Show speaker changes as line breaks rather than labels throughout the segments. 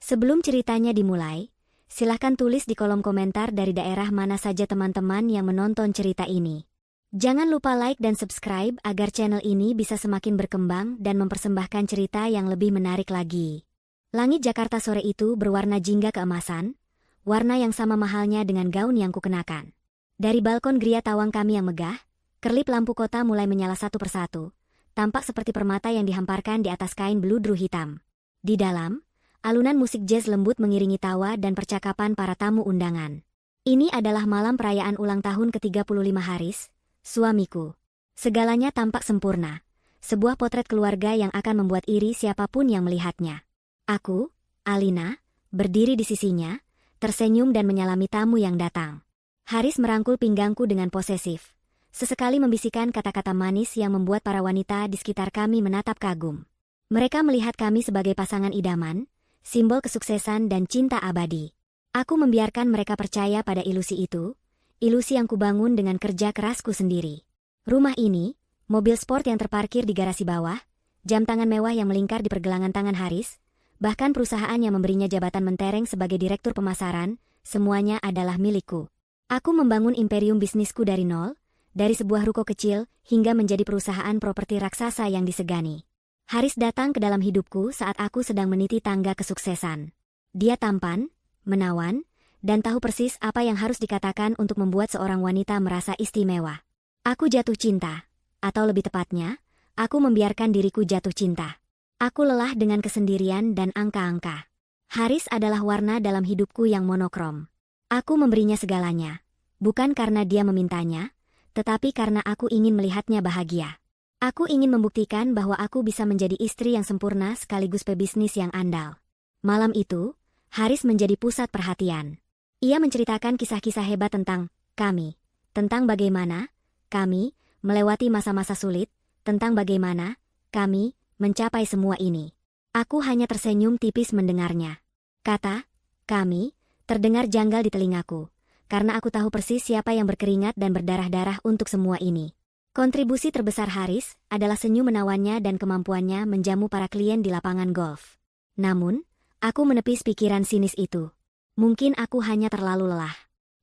Sebelum ceritanya dimulai, silahkan tulis di kolom komentar dari daerah mana saja teman-teman yang menonton cerita ini. Jangan lupa like dan subscribe agar channel ini bisa semakin berkembang dan mempersembahkan cerita yang lebih menarik lagi. Langit Jakarta sore itu berwarna jingga keemasan, warna yang sama mahalnya dengan gaun yang kukenakan. Dari balkon geria tawang kami yang megah, kerlip lampu kota mulai menyala satu persatu, tampak seperti permata yang dihamparkan di atas kain bludru hitam. Di dalam, alunan musik jazz lembut mengiringi tawa dan percakapan para tamu undangan. Ini adalah malam perayaan ulang tahun ke-35 Haris, suamiku. Segalanya tampak sempurna, sebuah potret keluarga yang akan membuat iri siapapun yang melihatnya. Aku, Alina, berdiri di sisinya, tersenyum dan menyalami tamu yang datang. Haris merangkul pinggangku dengan posesif, sesekali membisikkan kata-kata manis yang membuat para wanita di sekitar kami menatap kagum. Mereka melihat kami sebagai pasangan idaman, simbol kesuksesan dan cinta abadi. Aku membiarkan mereka percaya pada ilusi itu, ilusi yang kubangun dengan kerja kerasku sendiri. Rumah ini, mobil sport yang terparkir di garasi bawah, jam tangan mewah yang melingkar di pergelangan tangan Haris, bahkan perusahaan yang memberinya jabatan mentereng sebagai direktur pemasaran, semuanya adalah milikku. Aku membangun imperium bisnisku dari nol, dari sebuah ruko kecil hingga menjadi perusahaan properti raksasa yang disegani. Haris datang ke dalam hidupku saat aku sedang meniti tangga kesuksesan. Dia tampan, menawan, dan tahu persis apa yang harus dikatakan untuk membuat seorang wanita merasa istimewa. Aku jatuh cinta, atau lebih tepatnya, aku membiarkan diriku jatuh cinta. Aku lelah dengan kesendirian dan angka-angka. Haris adalah warna dalam hidupku yang monokrom. Aku memberinya segalanya, bukan karena dia memintanya, tetapi karena aku ingin melihatnya bahagia. Aku ingin membuktikan bahwa aku bisa menjadi istri yang sempurna sekaligus pebisnis yang andal. Malam itu, Haris menjadi pusat perhatian. Ia menceritakan kisah-kisah hebat tentang kami, tentang bagaimana kami melewati masa-masa sulit, tentang bagaimana kami mencapai semua ini. Aku hanya tersenyum tipis mendengarnya. Kata kami terdengar janggal di telingaku, karena aku tahu persis siapa yang berkeringat dan berdarah-darah untuk semua ini. Kontribusi terbesar Haris adalah senyum menawannya dan kemampuannya menjamu para klien di lapangan golf. Namun, aku menepis pikiran sinis itu. Mungkin aku hanya terlalu lelah.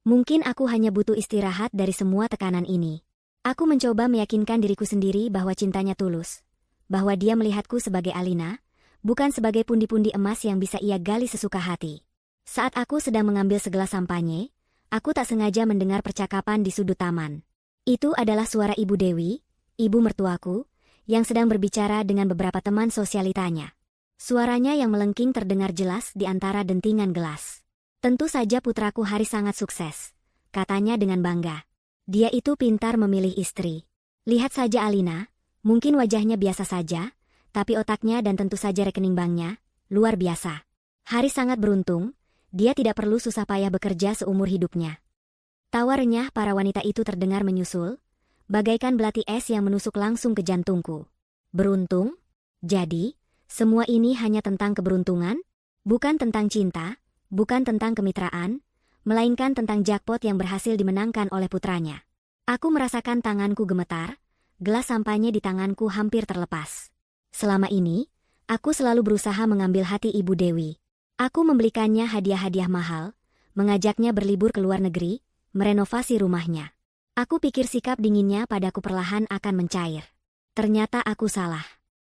Mungkin aku hanya butuh istirahat dari semua tekanan ini. Aku mencoba meyakinkan diriku sendiri bahwa cintanya tulus, bahwa dia melihatku sebagai Alina, bukan sebagai pundi-pundi emas yang bisa ia gali sesuka hati. Saat aku sedang mengambil segelas sampanye, aku tak sengaja mendengar percakapan di sudut taman. Itu adalah suara Ibu Dewi, ibu mertuaku, yang sedang berbicara dengan beberapa teman sosialitanya. Suaranya yang melengking terdengar jelas di antara dentingan gelas. Tentu saja putraku Haris sangat sukses, katanya dengan bangga. Dia itu pintar memilih istri. Lihat saja Alina, mungkin wajahnya biasa saja, tapi otaknya dan tentu saja rekening banknya, luar biasa. Haris sangat beruntung. Dia tidak perlu susah payah bekerja seumur hidupnya. Tawa renyah para wanita itu terdengar menyusul, bagaikan belati es yang menusuk langsung ke jantungku. Beruntung? Jadi, semua ini hanya tentang keberuntungan? Bukan tentang cinta, bukan tentang kemitraan, melainkan tentang jackpot yang berhasil dimenangkan oleh putranya. Aku merasakan tanganku gemetar, gelas sampahnya di tanganku hampir terlepas. Selama ini, aku selalu berusaha mengambil hati Ibu Dewi. Aku membelikannya hadiah-hadiah mahal, mengajaknya berlibur ke luar negeri, merenovasi rumahnya. Aku pikir sikap dinginnya padaku perlahan akan mencair. Ternyata aku salah.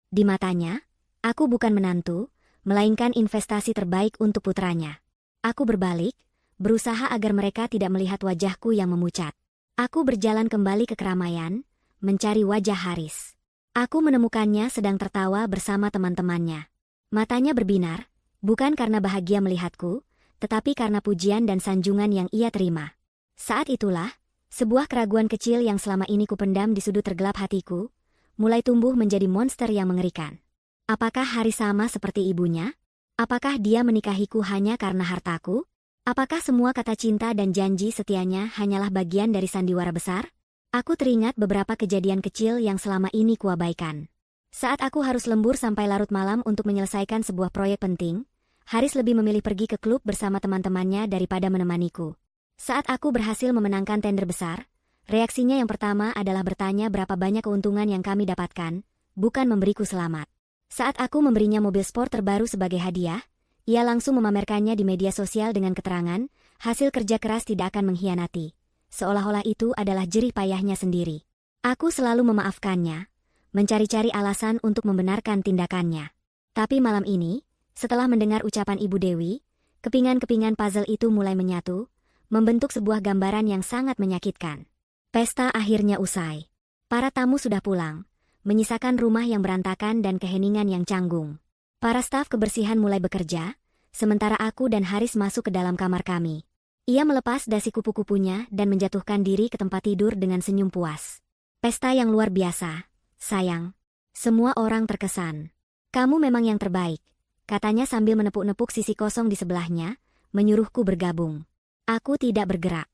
Di matanya, aku bukan menantu, melainkan investasi terbaik untuk putranya. Aku berbalik, berusaha agar mereka tidak melihat wajahku yang memucat. Aku berjalan kembali ke keramaian, mencari wajah Haris. Aku menemukannya sedang tertawa bersama teman-temannya. Matanya berbinar, bukan karena bahagia melihatku, tetapi karena pujian dan sanjungan yang ia terima. Saat itulah, sebuah keraguan kecil yang selama ini kupendam di sudut tergelap hatiku, mulai tumbuh menjadi monster yang mengerikan. Apakah Haris sama seperti ibunya? Apakah dia menikahiku hanya karena hartaku? Apakah semua kata cinta dan janji setianya hanyalah bagian dari sandiwara besar? Aku teringat beberapa kejadian kecil yang selama ini kuabaikan. Saat aku harus lembur sampai larut malam untuk menyelesaikan sebuah proyek penting, Haris lebih memilih pergi ke klub bersama teman-temannya daripada menemaniku. Saat aku berhasil memenangkan tender besar, reaksinya yang pertama adalah bertanya berapa banyak keuntungan yang kami dapatkan, bukan memberiku selamat. Saat aku memberinya mobil sport terbaru sebagai hadiah, Ia langsung memamerkannya di media sosial dengan keterangan, hasil kerja keras tidak akan mengkhianati. Seolah-olah itu adalah jerih payahnya sendiri. Aku selalu memaafkannya, mencari-cari alasan untuk membenarkan tindakannya. Tapi malam ini, setelah mendengar ucapan Ibu Dewi, kepingan-kepingan puzzle itu mulai menyatu, membentuk sebuah gambaran yang sangat menyakitkan. Pesta akhirnya usai. Para tamu sudah pulang, menyisakan rumah yang berantakan dan keheningan yang canggung. Para staf kebersihan mulai bekerja, sementara aku dan Haris masuk ke dalam kamar kami. Ia melepas dasi kupu-kupunya dan menjatuhkan diri ke tempat tidur dengan senyum puas. Pesta yang luar biasa, sayang. Semua orang terkesan. Kamu memang yang terbaik, katanya sambil menepuk-nepuk sisi kosong di sebelahnya, menyuruhku bergabung. Aku tidak bergerak.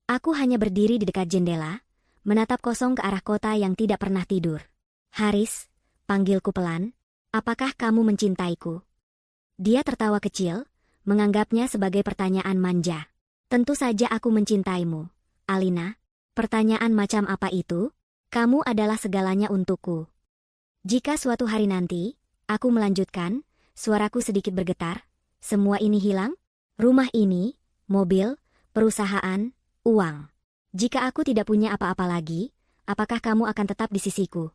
Aku hanya berdiri di dekat jendela, menatap kosong ke arah kota yang tidak pernah tidur. Haris, panggilku pelan. Apakah kamu mencintaiku? Dia tertawa kecil, menganggapnya sebagai pertanyaan manja. Tentu saja aku mencintaimu, Alina. Pertanyaan macam apa itu? Kamu adalah segalanya untukku. Jika suatu hari nanti, aku melanjutkan, suaraku sedikit bergetar, semua ini hilang? Rumah ini, mobil, perusahaan, uang. Jika aku tidak punya apa-apa lagi, apakah kamu akan tetap di sisiku?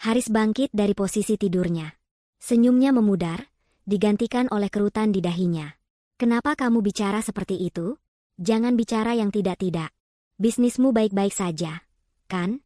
Haris bangkit dari posisi tidurnya. Senyumnya memudar, digantikan oleh kerutan di dahinya. Kenapa kamu bicara seperti itu? Jangan bicara yang tidak-tidak. Bisnismu baik-baik saja, kan?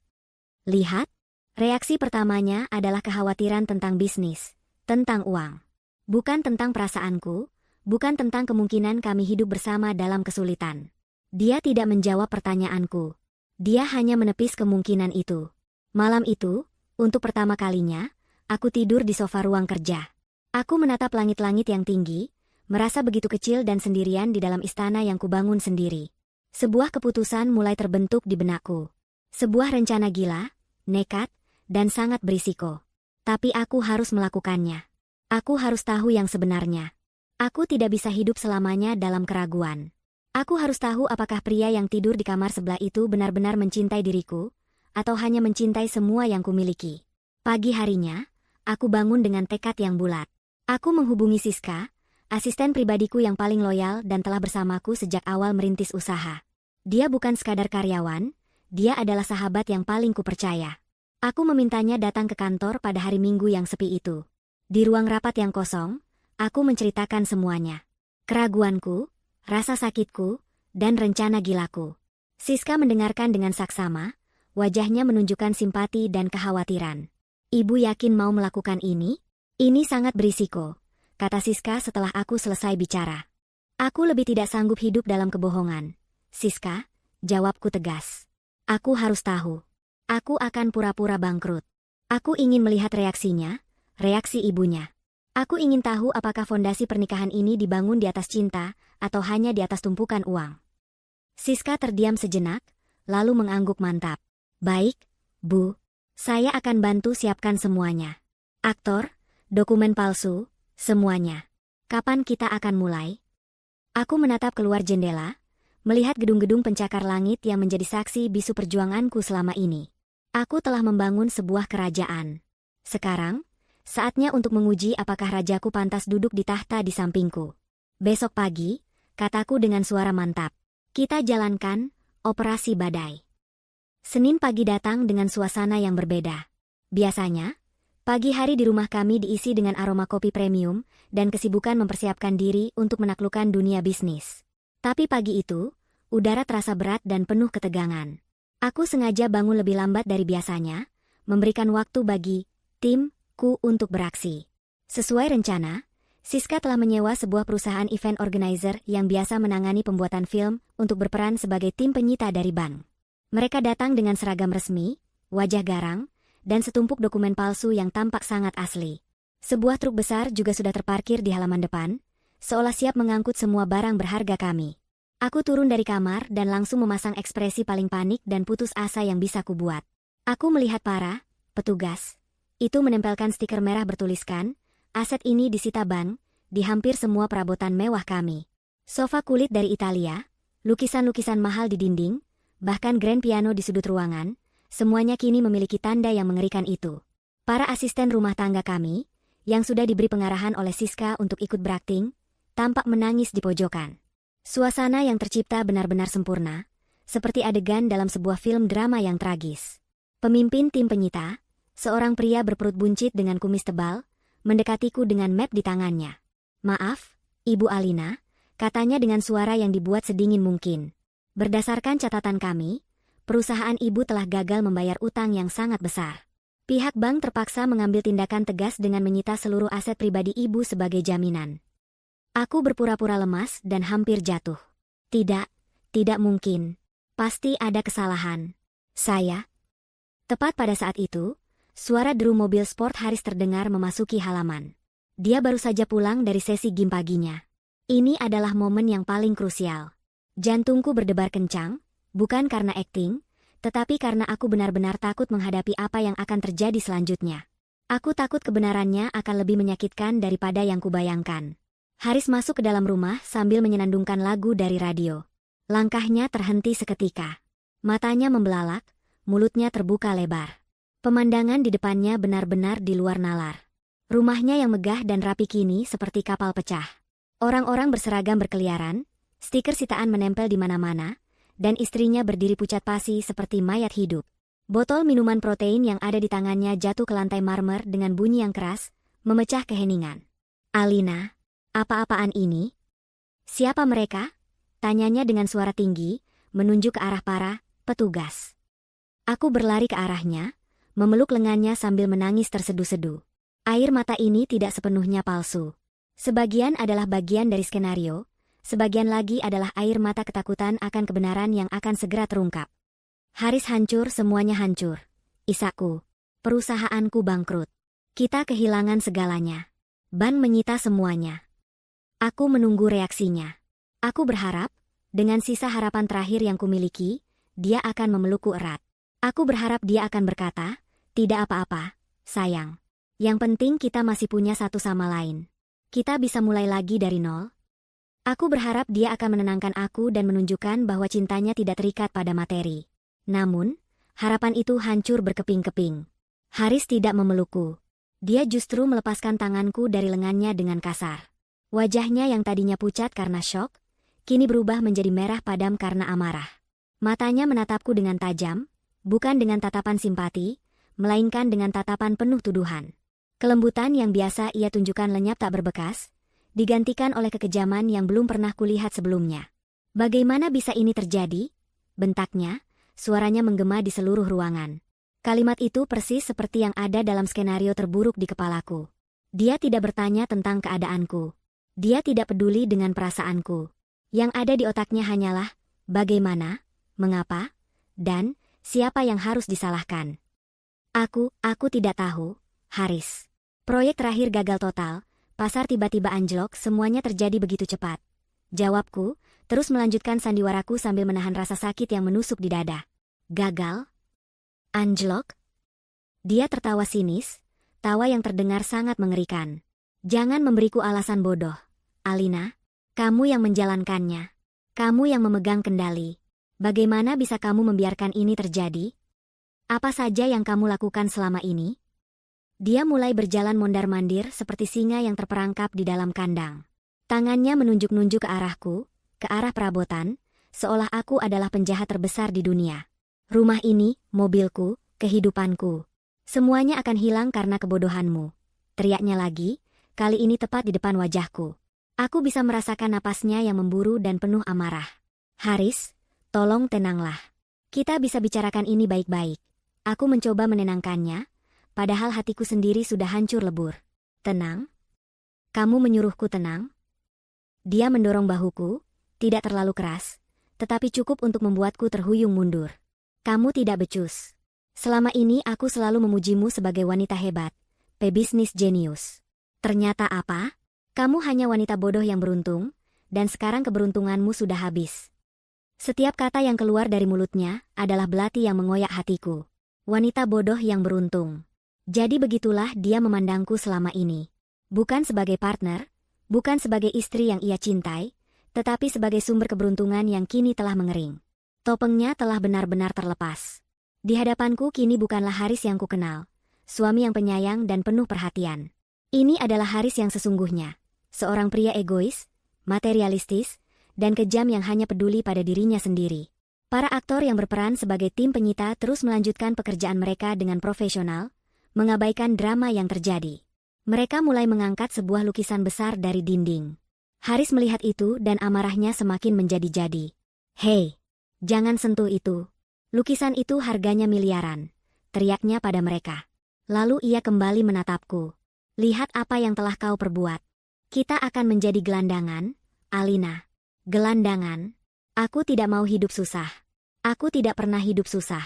Lihat, reaksi pertamanya adalah kekhawatiran tentang bisnis, tentang uang. Bukan tentang perasaanku, bukan tentang kemungkinan kami hidup bersama dalam kesulitan. Dia tidak menjawab pertanyaanku. Dia hanya menepis kemungkinan itu. Malam itu, untuk pertama kalinya, aku tidur di sofa ruang kerja. Aku menatap langit-langit yang tinggi, merasa begitu kecil dan sendirian di dalam istana yang kubangun sendiri. Sebuah keputusan mulai terbentuk di benakku. Sebuah rencana gila, nekat, dan sangat berisiko. Tapi aku harus melakukannya. Aku harus tahu yang sebenarnya. Aku tidak bisa hidup selamanya dalam keraguan. Aku harus tahu apakah pria yang tidur di kamar sebelah itu benar-benar mencintai diriku, atau hanya mencintai semua yang kumiliki. Pagi harinya, aku bangun dengan tekad yang bulat. Aku menghubungi Siska, asisten pribadiku yang paling loyal dan telah bersamaku sejak awal merintis usaha. Dia bukan sekadar karyawan, dia adalah sahabat yang paling kupercaya. Aku memintanya datang ke kantor pada hari Minggu yang sepi itu. Di ruang rapat yang kosong, aku menceritakan semuanya. Keraguanku, rasa sakitku, dan rencana gilaku. Siska mendengarkan dengan saksama, wajahnya menunjukkan simpati dan kekhawatiran. Ibu yakin mau melakukan ini? Ini sangat berisiko, kata Siska setelah aku selesai bicara. Aku lebih tidak sanggup hidup dalam kebohongan. Siska, jawabku tegas. Aku harus tahu. Aku akan pura-pura bangkrut. Aku ingin melihat reaksinya, reaksi ibunya. Aku ingin tahu apakah fondasi pernikahan ini dibangun di atas cinta, atau hanya di atas tumpukan uang. Siska terdiam sejenak, lalu mengangguk mantap. Baik, Bu. Saya akan bantu siapkan semuanya. Aktor, dokumen palsu, semuanya. Kapan kita akan mulai? Aku menatap keluar jendela, melihat gedung-gedung pencakar langit yang menjadi saksi bisu perjuanganku selama ini. Aku telah membangun sebuah kerajaan. Sekarang, saatnya untuk menguji apakah rajaku pantas duduk di tahta di sampingku. Besok pagi, kataku dengan suara mantap. Kita jalankan operasi badai. Senin pagi datang dengan suasana yang berbeda. Biasanya, pagi hari di rumah kami diisi dengan aroma kopi premium dan kesibukan mempersiapkan diri untuk menaklukkan dunia bisnis. Tapi pagi itu, udara terasa berat dan penuh ketegangan. Aku sengaja bangun lebih lambat dari biasanya, memberikan waktu bagi timku untuk beraksi. Sesuai rencana, Siska telah menyewa sebuah perusahaan event organizer yang biasa menangani pembuatan film untuk berperan sebagai tim penyita dari bank. Mereka datang dengan seragam resmi, wajah garang, dan setumpuk dokumen palsu yang tampak sangat asli. Sebuah truk besar juga sudah terparkir di halaman depan, seolah siap mengangkut semua barang berharga kami. Aku turun dari kamar dan langsung memasang ekspresi paling panik dan putus asa yang bisa kubuat. Aku melihat para petugas itu menempelkan stiker merah bertuliskan, aset ini disita bank, di hampir semua perabotan mewah kami. Sofa kulit dari Italia, lukisan-lukisan mahal di dinding, bahkan grand piano di sudut ruangan, semuanya kini memiliki tanda yang mengerikan itu. Para asisten rumah tangga kami, yang sudah diberi pengarahan oleh Siska untuk ikut berakting, tampak menangis di pojokan. Suasana yang tercipta benar-benar sempurna, seperti adegan dalam sebuah film drama yang tragis. Pemimpin tim penyita, seorang pria berperut buncit dengan kumis tebal, mendekatiku dengan map di tangannya. "Maaf, Ibu Alina," katanya dengan suara yang dibuat sedingin mungkin. "Berdasarkan catatan kami, perusahaan Ibu telah gagal membayar utang yang sangat besar. Pihak bank terpaksa mengambil tindakan tegas dengan menyita seluruh aset pribadi Ibu sebagai jaminan." Aku berpura-pura lemas dan hampir jatuh. Tidak mungkin. Pasti ada kesalahan. Saya. Tepat pada saat itu, suara deru mobil sport Haris terdengar memasuki halaman. Dia baru saja pulang dari sesi gym paginya. Ini adalah momen yang paling krusial. Jantungku berdebar kencang, bukan karena akting, tetapi karena aku benar-benar takut menghadapi apa yang akan terjadi selanjutnya. Aku takut kebenarannya akan lebih menyakitkan daripada yang kubayangkan. Haris masuk ke dalam rumah sambil menyenandungkan lagu dari radio. Langkahnya terhenti seketika. Matanya membelalak, mulutnya terbuka lebar. Pemandangan di depannya benar-benar di luar nalar. Rumahnya yang megah dan rapi kini seperti kapal pecah. Orang-orang berseragam berkeliaran, stiker sitaan menempel di mana-mana, dan istrinya berdiri pucat pasi seperti mayat hidup. Botol minuman protein yang ada di tangannya jatuh ke lantai marmer dengan bunyi yang keras, memecah keheningan. "Alina, apa-apaan ini? Siapa mereka?" tanyanya dengan suara tinggi, menunjuk ke arah para petugas. Aku berlari ke arahnya, memeluk lengannya sambil menangis terseduh-seduh. Air mata ini tidak sepenuhnya palsu. Sebagian adalah bagian dari skenario, sebagian lagi adalah air mata ketakutan akan kebenaran yang akan segera terungkap. Haris hancur, semuanya hancur. Isaku. Perusahaanku bangkrut. Kita kehilangan segalanya. Ban menyita semuanya. Aku menunggu reaksinya. Aku berharap, dengan sisa harapan terakhir yang kumiliki, dia akan memelukku erat. Aku berharap dia akan berkata, "Tidak apa-apa, sayang. Yang penting kita masih punya satu sama lain. Kita bisa mulai lagi dari nol." Aku berharap dia akan menenangkan aku dan menunjukkan bahwa cintanya tidak terikat pada materi. Namun, harapan itu hancur berkeping-keping. Haris tidak memelukku. Dia justru melepaskan tanganku dari lengannya dengan kasar. Wajahnya yang tadinya pucat karena syok, kini berubah menjadi merah padam karena amarah. Matanya menatapku dengan tajam, bukan dengan tatapan simpati, melainkan dengan tatapan penuh tuduhan. Kelembutan yang biasa ia tunjukkan lenyap tak berbekas, digantikan oleh kekejaman yang belum pernah kulihat sebelumnya. "Bagaimana bisa ini terjadi?" bentaknya, suaranya menggema di seluruh ruangan. Kalimat itu persis seperti yang ada dalam skenario terburuk di kepalaku. Dia tidak bertanya tentang keadaanku. Dia tidak peduli dengan perasaanku. Yang ada di otaknya hanyalah, bagaimana, mengapa, dan siapa yang harus disalahkan. Aku tidak tahu, Haris. Proyek terakhir gagal total, pasar tiba-tiba anjlok, semuanya terjadi begitu cepat. Jawabku, terus melanjutkan sandiwaraku sambil menahan rasa sakit yang menusuk di dada. Gagal? Anjlok? Dia tertawa sinis, tawa yang terdengar sangat mengerikan. "Jangan memberiku alasan bodoh, Alina. Kamu yang menjalankannya. Kamu yang memegang kendali. Bagaimana bisa kamu membiarkan ini terjadi? Apa saja yang kamu lakukan selama ini?" Dia mulai berjalan mondar-mandir seperti singa yang terperangkap di dalam kandang. Tangannya menunjuk-nunjuk ke arahku, ke arah perabotan, seolah aku adalah penjahat terbesar di dunia. "Rumah ini, mobilku, kehidupanku. Semuanya akan hilang karena kebodohanmu," teriaknya lagi, kali ini tepat di depan wajahku. Aku bisa merasakan napasnya yang memburu dan penuh amarah. "Haris, tolong tenanglah. Kita bisa bicarakan ini baik-baik." Aku mencoba menenangkannya, padahal hatiku sendiri sudah hancur lebur. "Tenang? Kamu menyuruhku tenang?" Dia mendorong bahuku, tidak terlalu keras, tetapi cukup untuk membuatku terhuyung mundur. "Kamu tidak becus. Selama ini aku selalu memujimu sebagai wanita hebat, pebisnis jenius. Ternyata apa? Kamu hanya wanita bodoh yang beruntung, dan sekarang keberuntunganmu sudah habis." Setiap kata yang keluar dari mulutnya adalah belati yang mengoyak hatiku. Wanita bodoh yang beruntung. Jadi begitulah dia memandangku selama ini. Bukan sebagai partner, bukan sebagai istri yang ia cintai, tetapi sebagai sumber keberuntungan yang kini telah mengering. Topengnya telah benar-benar terlepas. Di hadapanku kini bukanlah Haris yang kukenal, suami yang penyayang dan penuh perhatian. Ini adalah Haris yang sesungguhnya. Seorang pria egois, materialistis, dan kejam yang hanya peduli pada dirinya sendiri. Para aktor yang berperan sebagai tim penyita terus melanjutkan pekerjaan mereka dengan profesional, mengabaikan drama yang terjadi. Mereka mulai mengangkat sebuah lukisan besar dari dinding. Haris melihat itu dan amarahnya semakin menjadi-jadi. "Hei, jangan sentuh itu. Lukisan itu harganya miliaran," teriaknya pada mereka. Lalu ia kembali menatapku. "Lihat apa yang telah kau perbuat. Kita akan menjadi gelandangan, Alina." "Gelandangan? Aku tidak mau hidup susah. Aku tidak pernah hidup susah."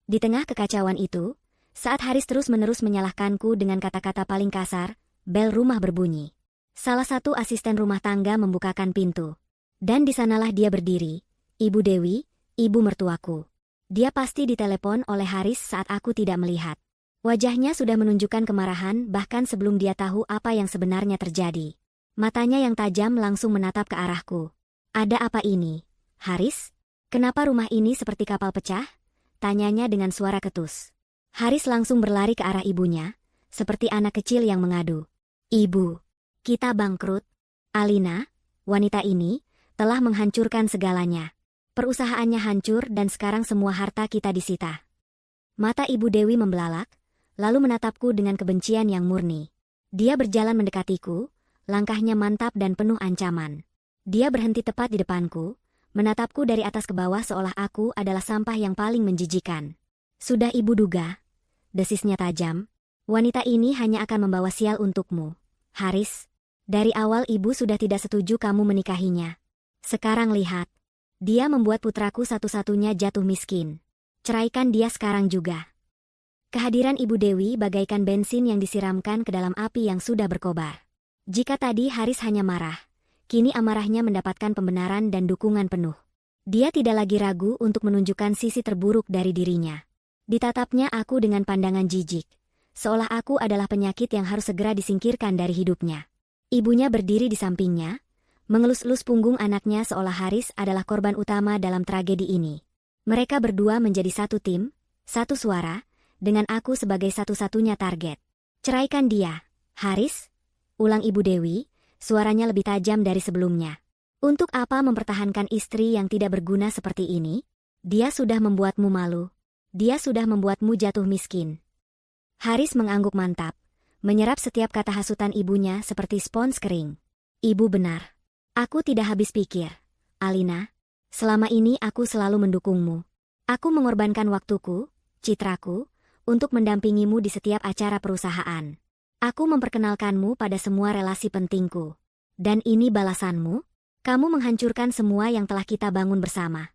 Di tengah kekacauan itu, saat Haris terus-menerus menyalahkanku dengan kata-kata paling kasar, bel rumah berbunyi. Salah satu asisten rumah tangga membukakan pintu. Dan di sanalah dia berdiri, Ibu Dewi, ibu mertuaku. Dia pasti ditelepon oleh Haris saat aku tidak melihat. Wajahnya sudah menunjukkan kemarahan bahkan sebelum dia tahu apa yang sebenarnya terjadi. Matanya yang tajam langsung menatap ke arahku. "Ada apa ini, Haris? Kenapa rumah ini seperti kapal pecah?" tanyanya dengan suara ketus. Haris langsung berlari ke arah ibunya, seperti anak kecil yang mengadu. "Ibu, kita bangkrut. Alina, wanita ini, telah menghancurkan segalanya. Perusahaannya hancur dan sekarang semua harta kita disita." Mata Ibu Dewi membelalak, lalu menatapku dengan kebencian yang murni. Dia berjalan mendekatiku, langkahnya mantap dan penuh ancaman. Dia berhenti tepat di depanku, menatapku dari atas ke bawah seolah aku adalah sampah yang paling menjijikan. "Sudah ibu duga," desisnya tajam. "Wanita ini hanya akan membawa sial untukmu, Haris. Dari awal ibu sudah tidak setuju kamu menikahinya. Sekarang lihat, dia membuat putraku satu-satunya jatuh miskin. Ceraikan dia sekarang juga." Kehadiran Ibu Dewi bagaikan bensin yang disiramkan ke dalam api yang sudah berkobar. Jika tadi Haris hanya marah, kini amarahnya mendapatkan pembenaran dan dukungan penuh. Dia tidak lagi ragu untuk menunjukkan sisi terburuk dari dirinya. Ditatapnya aku dengan pandangan jijik, seolah aku adalah penyakit yang harus segera disingkirkan dari hidupnya. Ibunya berdiri di sampingnya, mengelus-elus punggung anaknya seolah Haris adalah korban utama dalam tragedi ini. Mereka berdua menjadi satu tim, satu suara, dengan aku sebagai satu-satunya target. "Ceraikan dia, Haris," ulang Ibu Dewi, suaranya lebih tajam dari sebelumnya. "Untuk apa mempertahankan istri yang tidak berguna seperti ini? Dia sudah membuatmu malu. Dia sudah membuatmu jatuh miskin." Haris mengangguk mantap, menyerap setiap kata hasutan ibunya seperti spons kering. "Ibu benar. Aku tidak habis pikir, Alina. Selama ini aku selalu mendukungmu. Aku mengorbankan waktuku, citraku, untuk mendampingimu di setiap acara perusahaan. Aku memperkenalkanmu pada semua relasi pentingku. Dan ini balasanmu? Kamu menghancurkan semua yang telah kita bangun bersama."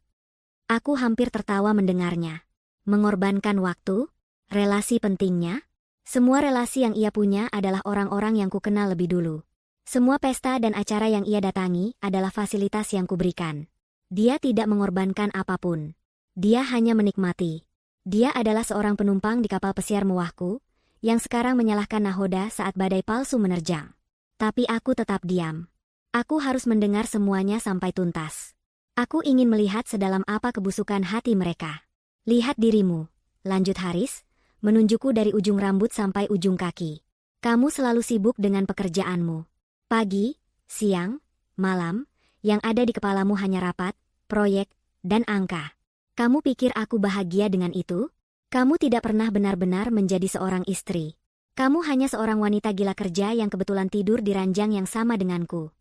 Aku hampir tertawa mendengarnya. Mengorbankan waktu? Relasi pentingnya? Semua relasi yang ia punya adalah orang-orang yang kukenal lebih dulu. Semua pesta dan acara yang ia datangi adalah fasilitas yang kuberikan. Dia tidak mengorbankan apapun. Dia hanya menikmati. Dia adalah seorang penumpang di kapal pesiar mewahku, yang sekarang menyalahkan nahoda saat badai palsu menerjang. Tapi aku tetap diam. Aku harus mendengar semuanya sampai tuntas. Aku ingin melihat sedalam apa kebusukan hati mereka. "Lihat dirimu," lanjut Haris, menunjukku dari ujung rambut sampai ujung kaki. "Kamu selalu sibuk dengan pekerjaanmu. Pagi, siang, malam, yang ada di kepalamu hanya rapat, proyek, dan angka. Kamu pikir aku bahagia dengan itu? Kamu tidak pernah benar-benar menjadi seorang istri. Kamu hanya seorang wanita gila kerja yang kebetulan tidur di ranjang yang sama denganku."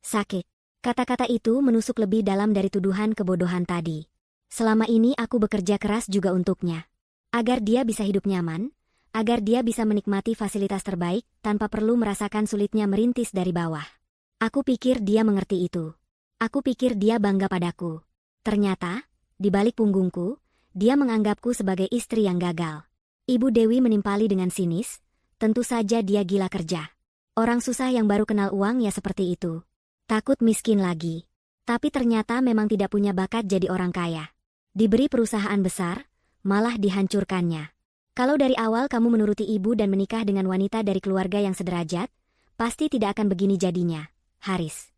Sakit. Kata-kata itu menusuk lebih dalam dari tuduhan kebodohan tadi. Selama ini aku bekerja keras juga untuknya. Agar dia bisa hidup nyaman, agar dia bisa menikmati fasilitas terbaik tanpa perlu merasakan sulitnya merintis dari bawah. Aku pikir dia mengerti itu. Aku pikir dia bangga padaku. Ternyata, di balik punggungku, dia menganggapku sebagai istri yang gagal. Ibu Dewi menimpali dengan sinis, tentu saja dia gila kerja. Orang susah yang baru kenal uang ya seperti itu. Takut miskin lagi. Tapi ternyata memang tidak punya bakat jadi orang kaya. Diberi perusahaan besar, malah dihancurkannya. Kalau dari awal kamu menuruti ibu dan menikah dengan wanita dari keluarga yang sederajat, pasti tidak akan begini jadinya, Haris.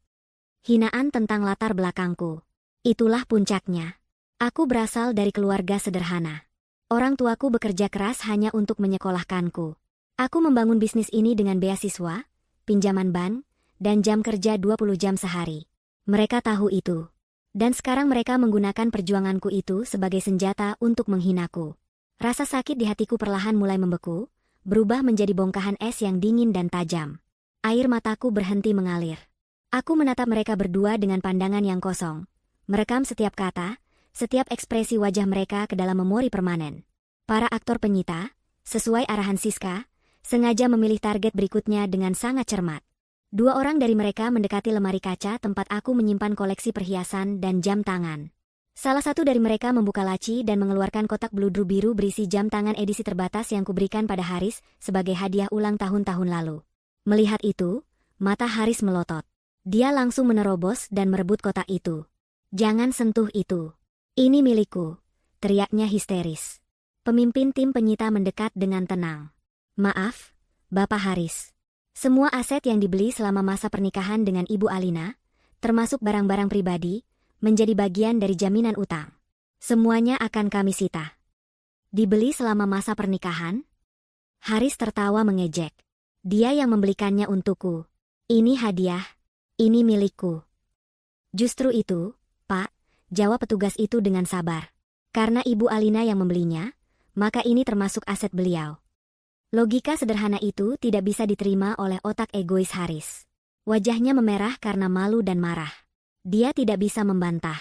Hinaan tentang latar belakangku. Itulah puncaknya. Aku berasal dari keluarga sederhana. Orang tuaku bekerja keras hanya untuk menyekolahkanku. Aku membangun bisnis ini dengan beasiswa, pinjaman bank, dan jam kerja 20 jam sehari. Mereka tahu itu. Dan sekarang mereka menggunakan perjuanganku itu sebagai senjata untuk menghinaku. Rasa sakit di hatiku perlahan mulai membeku, berubah menjadi bongkahan es yang dingin dan tajam. Air mataku berhenti mengalir. Aku menatap mereka berdua dengan pandangan yang kosong, merekam setiap kata, setiap ekspresi wajah mereka ke dalam memori permanen. Para aktor penyita, sesuai arahan Siska, sengaja memilih target berikutnya dengan sangat cermat. 2 orang dari mereka mendekati lemari kaca tempat aku menyimpan koleksi perhiasan dan jam tangan. Salah satu dari mereka membuka laci dan mengeluarkan kotak bludru biru berisi jam tangan edisi terbatas yang kuberikan pada Haris sebagai hadiah ulang tahun lalu. Melihat itu, mata Haris melotot. Dia langsung menerobos dan merebut kotak itu. "Jangan sentuh itu. Ini milikku," teriaknya histeris. Pemimpin tim penyita mendekat dengan tenang. "Maaf, Bapak Haris. Semua aset yang dibeli selama masa pernikahan dengan Ibu Alina, termasuk barang-barang pribadi, menjadi bagian dari jaminan utang. Semuanya akan kami sita." "Dibeli selama masa pernikahan?" Haris tertawa mengejek. "Dia yang membelikannya untukku. Ini hadiah. Ini milikku." "Justru itu, Pak," jawab petugas itu dengan sabar. "Karena Ibu Alina yang membelinya, maka ini termasuk aset beliau." Logika sederhana itu tidak bisa diterima oleh otak egois Haris. Wajahnya memerah karena malu dan marah. Dia tidak bisa membantah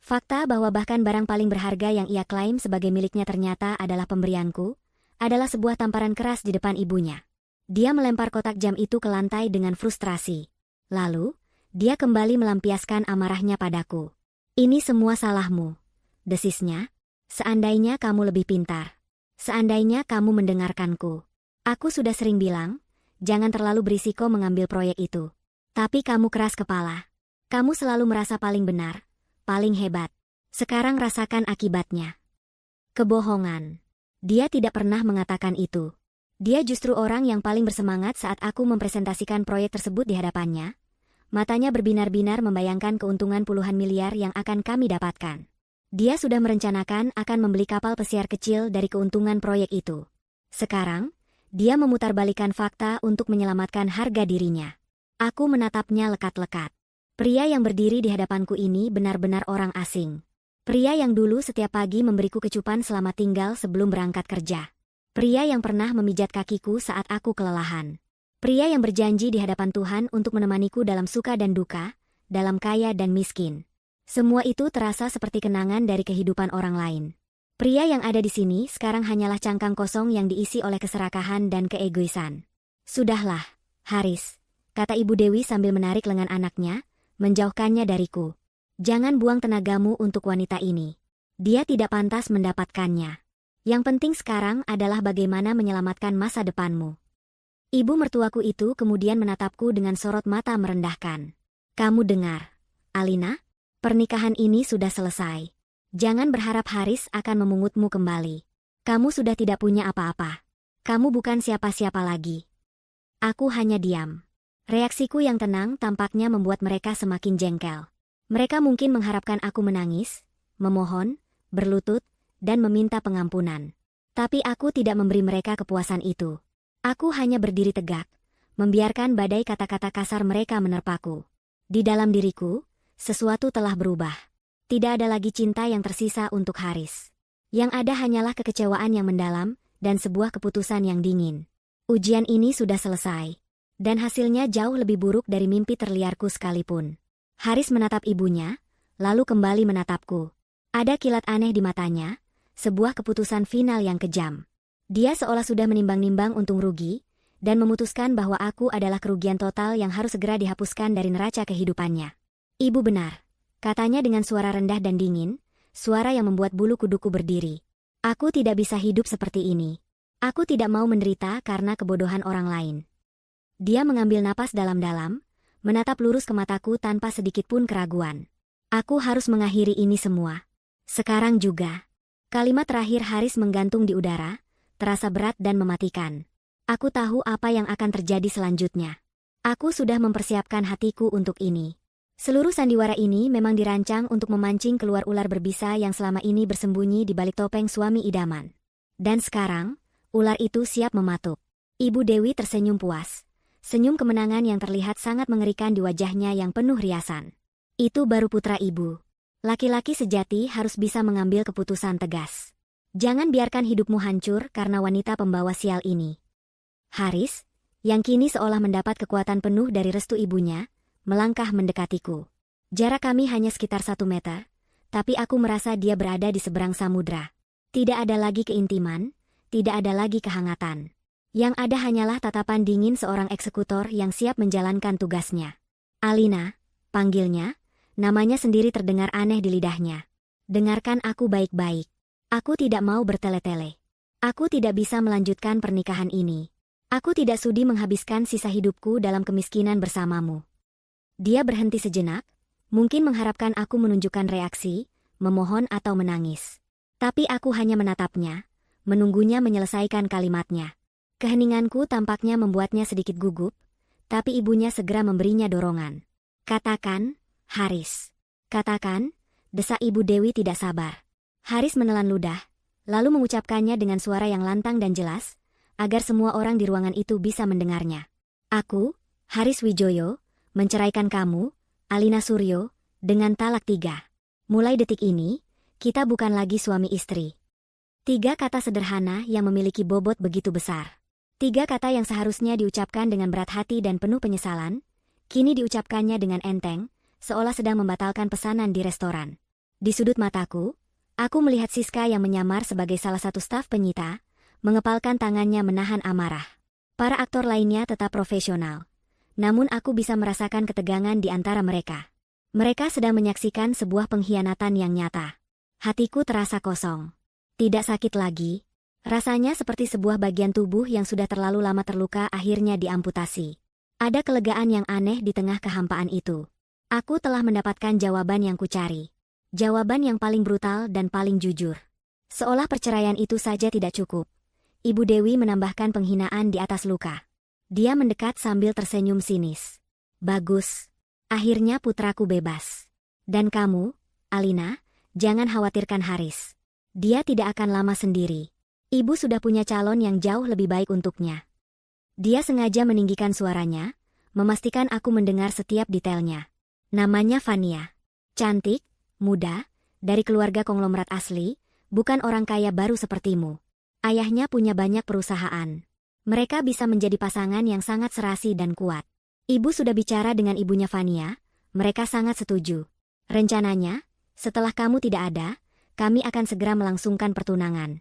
fakta bahwa bahkan barang paling berharga yang ia klaim sebagai miliknya ternyata adalah pemberianku, adalah sebuah tamparan keras di depan ibunya. Dia melempar kotak jam itu ke lantai dengan frustrasi. Lalu, dia kembali melampiaskan amarahnya padaku. "Ini semua salahmu," desisnya. "Seandainya kamu lebih pintar. Seandainya kamu mendengarkanku. Aku sudah sering bilang, jangan terlalu berisiko mengambil proyek itu. Tapi kamu keras kepala. Kamu selalu merasa paling benar, paling hebat. Sekarang rasakan akibatnya." Kebohongan. Dia tidak pernah mengatakan itu. Dia justru orang yang paling bersemangat saat aku mempresentasikan proyek tersebut di hadapannya. Matanya berbinar-binar membayangkan keuntungan puluhan miliar yang akan kami dapatkan. Dia sudah merencanakan akan membeli kapal pesiar kecil dari keuntungan proyek itu. Sekarang, dia memutarbalikkan fakta untuk menyelamatkan harga dirinya. Aku menatapnya lekat-lekat. Pria yang berdiri di hadapanku ini benar-benar orang asing. Pria yang dulu setiap pagi memberiku kecupan selamat tinggal sebelum berangkat kerja. Pria yang pernah memijat kakiku saat aku kelelahan. Pria yang berjanji di hadapan Tuhan untuk menemaniku dalam suka dan duka, dalam kaya dan miskin. Semua itu terasa seperti kenangan dari kehidupan orang lain. Pria yang ada di sini sekarang hanyalah cangkang kosong yang diisi oleh keserakahan dan keegoisan. "Sudahlah, Haris," kata Ibu Dewi sambil menarik lengan anaknya, menjauhkannya dariku. "Jangan buang tenagamu untuk wanita ini. Dia tidak pantas mendapatkannya. Yang penting sekarang adalah bagaimana menyelamatkan masa depanmu." Ibu mertuaku itu kemudian menatapku dengan sorot mata merendahkan. "Kamu dengar, Alina? Pernikahan ini sudah selesai. Jangan berharap Haris akan memungutmu kembali. Kamu sudah tidak punya apa-apa. Kamu bukan siapa-siapa lagi." Aku hanya diam. Reaksiku yang tenang tampaknya membuat mereka semakin jengkel. Mereka mungkin mengharapkan aku menangis, memohon, berlutut, dan meminta pengampunan. Tapi aku tidak memberi mereka kepuasan itu. Aku hanya berdiri tegak, membiarkan badai kata-kata kasar mereka menerpaku. Di dalam diriku, sesuatu telah berubah. Tidak ada lagi cinta yang tersisa untuk Haris. Yang ada hanyalah kekecewaan yang mendalam, dan sebuah keputusan yang dingin. Ujian ini sudah selesai. Dan hasilnya jauh lebih buruk dari mimpi terliarku sekalipun. Haris menatap ibunya, lalu kembali menatapku. Ada kilat aneh di matanya, sebuah keputusan final yang kejam. Dia seolah sudah menimbang-nimbang untung rugi, dan memutuskan bahwa aku adalah kerugian total yang harus segera dihapuskan dari neraca kehidupannya. "Ibu benar," katanya dengan suara rendah dan dingin, suara yang membuat bulu kuduku berdiri. "Aku tidak bisa hidup seperti ini. Aku tidak mau menderita karena kebodohan orang lain." Dia mengambil napas dalam-dalam, menatap lurus ke mataku tanpa sedikit pun keraguan. "Aku harus mengakhiri ini semua. Sekarang juga." Kalimat terakhir Haris menggantung di udara, terasa berat dan mematikan. Aku tahu apa yang akan terjadi selanjutnya. Aku sudah mempersiapkan hatiku untuk ini. Seluruh sandiwara ini memang dirancang untuk memancing keluar ular berbisa yang selama ini bersembunyi di balik topeng suami idaman. Dan sekarang, ular itu siap mematuk. Ibu Dewi tersenyum puas. Senyum kemenangan yang terlihat sangat mengerikan di wajahnya yang penuh riasan. Itu baru putra ibu. Laki-laki sejati harus bisa mengambil keputusan tegas. Jangan biarkan hidupmu hancur karena wanita pembawa sial ini. Haris, yang kini seolah mendapat kekuatan penuh dari restu ibunya, melangkah mendekatiku. Jarak kami hanya sekitar 1 meter, tapi aku merasa dia berada di seberang samudra. Tidak ada lagi keintiman, tidak ada lagi kehangatan. Yang ada hanyalah tatapan dingin seorang eksekutor yang siap menjalankan tugasnya. Alina, panggilnya, namanya sendiri terdengar aneh di lidahnya. Dengarkan aku baik-baik. Aku tidak mau bertele-tele. Aku tidak bisa melanjutkan pernikahan ini. Aku tidak sudi menghabiskan sisa hidupku dalam kemiskinan bersamamu. Dia berhenti sejenak, mungkin mengharapkan aku menunjukkan reaksi, memohon atau menangis. Tapi aku hanya menatapnya, menunggunya menyelesaikan kalimatnya. Keheninganku tampaknya membuatnya sedikit gugup, tapi ibunya segera memberinya dorongan. Katakan, Haris. Katakan, desak Ibu Dewi tidak sabar. Haris menelan ludah, lalu mengucapkannya dengan suara yang lantang dan jelas, agar semua orang di ruangan itu bisa mendengarnya. Aku, Haris Wijoyo, menceraikan kamu, Alina Suryo, dengan talak 3. Mulai detik ini, kita bukan lagi suami istri. 3 kata sederhana yang memiliki bobot begitu besar. 3 kata yang seharusnya diucapkan dengan berat hati dan penuh penyesalan, kini diucapkannya dengan enteng, seolah sedang membatalkan pesanan di restoran. Di sudut mataku, aku melihat Siska yang menyamar sebagai salah satu staf penyita, mengepalkan tangannya menahan amarah. Para aktor lainnya tetap profesional. Namun aku bisa merasakan ketegangan di antara mereka. Mereka sedang menyaksikan sebuah pengkhianatan yang nyata. Hatiku terasa kosong. Tidak sakit lagi. Rasanya seperti sebuah bagian tubuh yang sudah terlalu lama terluka akhirnya diamputasi. Ada kelegaan yang aneh di tengah kehampaan itu. Aku telah mendapatkan jawaban yang kucari. Jawaban yang paling brutal dan paling jujur. Seolah perceraian itu saja tidak cukup. Ibu Dewi menambahkan penghinaan di atas luka. Dia mendekat sambil tersenyum sinis. Bagus. Akhirnya putraku bebas. Dan kamu, Alina, jangan khawatirkan Haris. Dia tidak akan lama sendiri. Ibu sudah punya calon yang jauh lebih baik untuknya. Dia sengaja meninggikan suaranya, memastikan aku mendengar setiap detailnya. Namanya Fania. Cantik, muda, dari keluarga konglomerat asli, bukan orang kaya baru sepertimu. Ayahnya punya banyak perusahaan. Mereka bisa menjadi pasangan yang sangat serasi dan kuat. Ibu sudah bicara dengan ibunya Fania, mereka sangat setuju. Rencananya, setelah kamu tidak ada, kami akan segera melangsungkan pertunangan.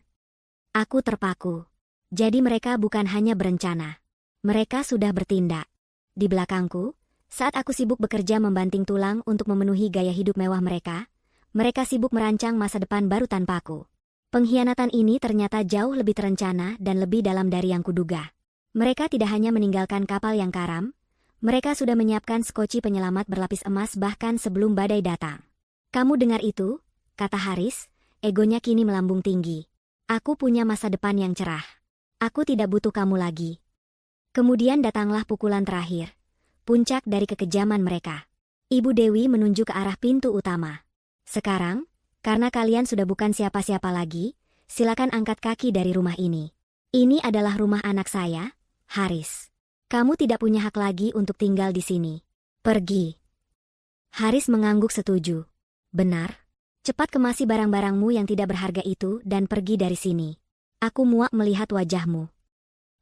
Aku terpaku. Jadi mereka bukan hanya berencana. Mereka sudah bertindak. Di belakangku, saat aku sibuk bekerja membanting tulang untuk memenuhi gaya hidup mewah mereka, mereka sibuk merancang masa depan baru tanpaku. Pengkhianatan ini ternyata jauh lebih terencana dan lebih dalam dari yang kuduga. Mereka tidak hanya meninggalkan kapal yang karam, mereka sudah menyiapkan skoci penyelamat berlapis emas bahkan sebelum badai datang. Kamu dengar itu? Kata Haris, egonya kini melambung tinggi. Aku punya masa depan yang cerah. Aku tidak butuh kamu lagi. Kemudian datanglah pukulan terakhir. Puncak dari kekejaman mereka. Ibu Dewi menunjuk ke arah pintu utama. Sekarang, karena kalian sudah bukan siapa-siapa lagi, silakan angkat kaki dari rumah ini. Ini adalah rumah anak saya, Haris. Kamu tidak punya hak lagi untuk tinggal di sini. Pergi. Haris mengangguk setuju. Benar. Cepat kemasi barang-barangmu yang tidak berharga itu dan pergi dari sini. Aku muak melihat wajahmu.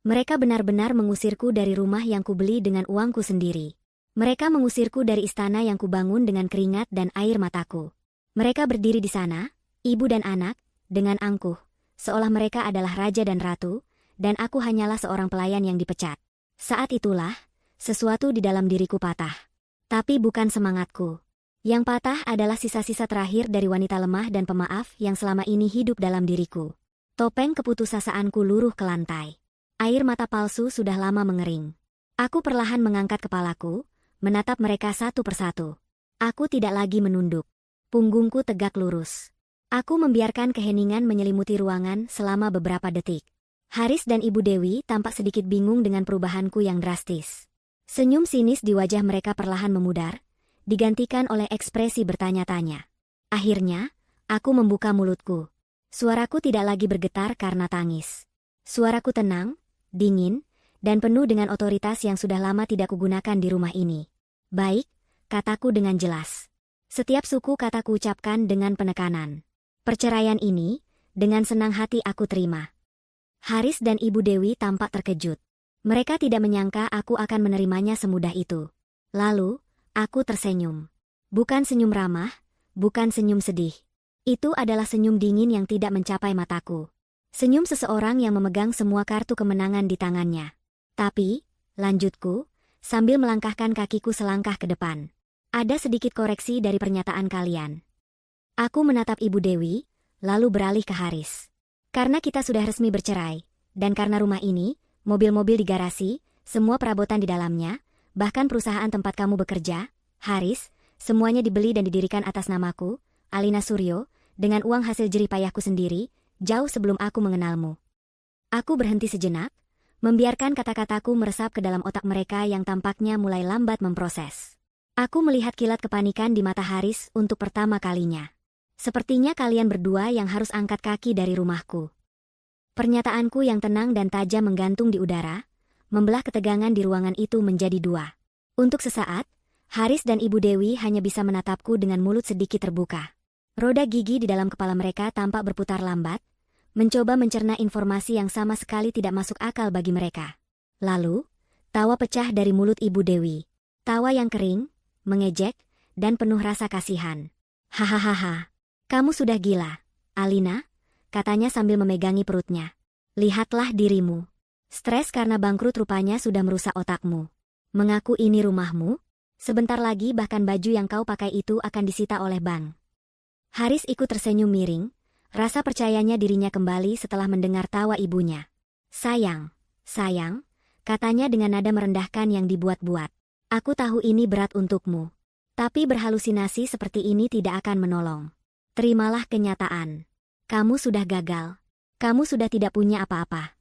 Mereka benar-benar mengusirku dari rumah yang kubeli dengan uangku sendiri. Mereka mengusirku dari istana yang kubangun dengan keringat dan air mataku. Mereka berdiri di sana, ibu dan anak, dengan angkuh, seolah mereka adalah raja dan ratu, dan aku hanyalah seorang pelayan yang dipecat. Saat itulah, sesuatu di dalam diriku patah. Tapi bukan semangatku. Yang patah adalah sisa-sisa terakhir dari wanita lemah dan pemaaf yang selama ini hidup dalam diriku. Topeng keputusasaanku luruh ke lantai. Air mata palsu sudah lama mengering. Aku perlahan mengangkat kepalaku, menatap mereka satu persatu. Aku tidak lagi menunduk. Punggungku tegak lurus. Aku membiarkan keheningan menyelimuti ruangan selama beberapa detik. Haris dan Ibu Dewi tampak sedikit bingung dengan perubahanku yang drastis. Senyum sinis di wajah mereka perlahan memudar, digantikan oleh ekspresi bertanya-tanya. Akhirnya, aku membuka mulutku. Suaraku tidak lagi bergetar karena tangis. Suaraku tenang, dingin, dan penuh dengan otoritas yang sudah lama tidak kugunakan di rumah ini. Baik, kataku dengan jelas. Setiap suku kataku ucapkan dengan penekanan. Perceraian ini, dengan senang hati aku terima. Haris dan Ibu Dewi tampak terkejut. Mereka tidak menyangka aku akan menerimanya semudah itu. Lalu, aku tersenyum. Bukan senyum ramah, bukan senyum sedih. Itu adalah senyum dingin yang tidak mencapai mataku. Senyum seseorang yang memegang semua kartu kemenangan di tangannya. Tapi, lanjutku, sambil melangkahkan kakiku selangkah ke depan. Ada sedikit koreksi dari pernyataan kalian. Aku menatap Ibu Dewi, lalu beralih ke Haris. Karena kita sudah resmi bercerai, dan karena rumah ini, mobil-mobil di garasi, semua perabotan di dalamnya, bahkan perusahaan tempat kamu bekerja, Haris, semuanya dibeli dan didirikan atas namaku, Alina Suryo, dengan uang hasil jerih payahku sendiri, jauh sebelum aku mengenalmu. Aku berhenti sejenak, membiarkan kata-kataku meresap ke dalam otak mereka yang tampaknya mulai lambat memproses. Aku melihat kilat kepanikan di mata Haris untuk pertama kalinya. Sepertinya kalian berdua yang harus angkat kaki dari rumahku. Pernyataanku yang tenang dan tajam menggantung di udara, membelah ketegangan di ruangan itu menjadi dua. Untuk sesaat, Haris dan Ibu Dewi hanya bisa menatapku dengan mulut sedikit terbuka. Roda gigi di dalam kepala mereka tampak berputar lambat, mencoba mencerna informasi yang sama sekali tidak masuk akal bagi mereka. Lalu, tawa pecah dari mulut Ibu Dewi. Tawa yang kering, mengejek, dan penuh rasa kasihan. Hahaha, kamu sudah gila, Alina, katanya sambil memegangi perutnya. Lihatlah dirimu. Stres karena bangkrut rupanya sudah merusak otakmu. Mengaku ini rumahmu? Sebentar lagi bahkan baju yang kau pakai itu akan disita oleh bank. Haris ikut tersenyum miring, rasa percayanya dirinya kembali setelah mendengar tawa ibunya. Sayang, katanya dengan nada merendahkan yang dibuat-buat. Aku tahu ini berat untukmu. Tapi berhalusinasi seperti ini tidak akan menolong. Terimalah kenyataan. Kamu sudah gagal. Kamu sudah tidak punya apa-apa.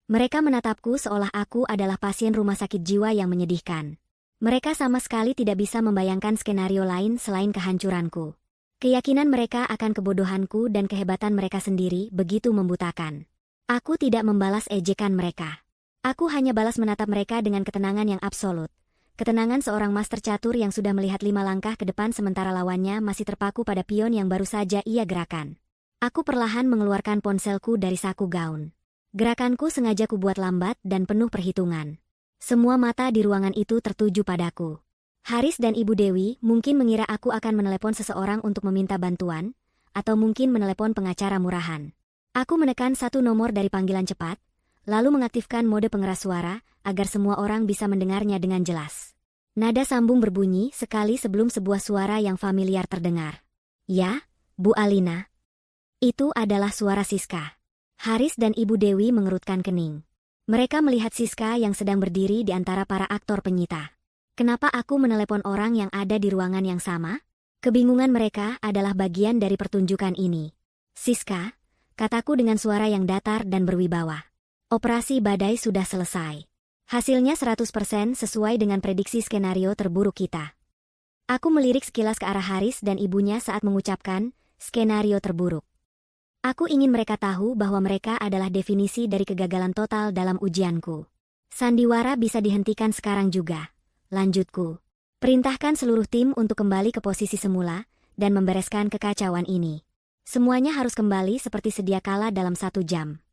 Mereka menatapku seolah aku adalah pasien rumah sakit jiwa yang menyedihkan. Mereka sama sekali tidak bisa membayangkan skenario lain selain kehancuranku. Keyakinan mereka akan kebodohanku dan kehebatan mereka sendiri begitu membutakan. Aku tidak membalas ejekan mereka. Aku hanya balas menatap mereka dengan ketenangan yang absolut. Ketenangan seorang master catur yang sudah melihat 5 langkah ke depan sementara lawannya masih terpaku pada pion yang baru saja ia gerakan. Aku perlahan mengeluarkan ponselku dari saku gaun. Gerakanku sengaja kubuat lambat dan penuh perhitungan. Semua mata di ruangan itu tertuju padaku. Haris dan Ibu Dewi mungkin mengira aku akan menelepon seseorang untuk meminta bantuan, atau mungkin menelepon pengacara murahan. Aku menekan satu nomor dari panggilan cepat, lalu mengaktifkan mode pengeras suara agar semua orang bisa mendengarnya dengan jelas. Nada sambung berbunyi sekali sebelum sebuah suara yang familiar terdengar. Ya, Bu Alina. Itu adalah suara Siska. Haris dan Ibu Dewi mengerutkan kening. Mereka melihat Siska yang sedang berdiri di antara para aktor penyita. Kenapa aku menelepon orang yang ada di ruangan yang sama? Kebingungan mereka adalah bagian dari pertunjukan ini. Siska, kataku dengan suara yang datar dan berwibawa. Operasi badai sudah selesai. Hasilnya 100% sesuai dengan prediksi skenario terburuk kita. Aku melirik sekilas ke arah Haris dan ibunya saat mengucapkan skenario terburuk. Aku ingin mereka tahu bahwa mereka adalah definisi dari kegagalan total dalam ujianku. Sandiwara bisa dihentikan sekarang juga. Lanjutku. Perintahkan seluruh tim untuk kembali ke posisi semula dan membereskan kekacauan ini. Semuanya harus kembali seperti sedia kala dalam 1 jam.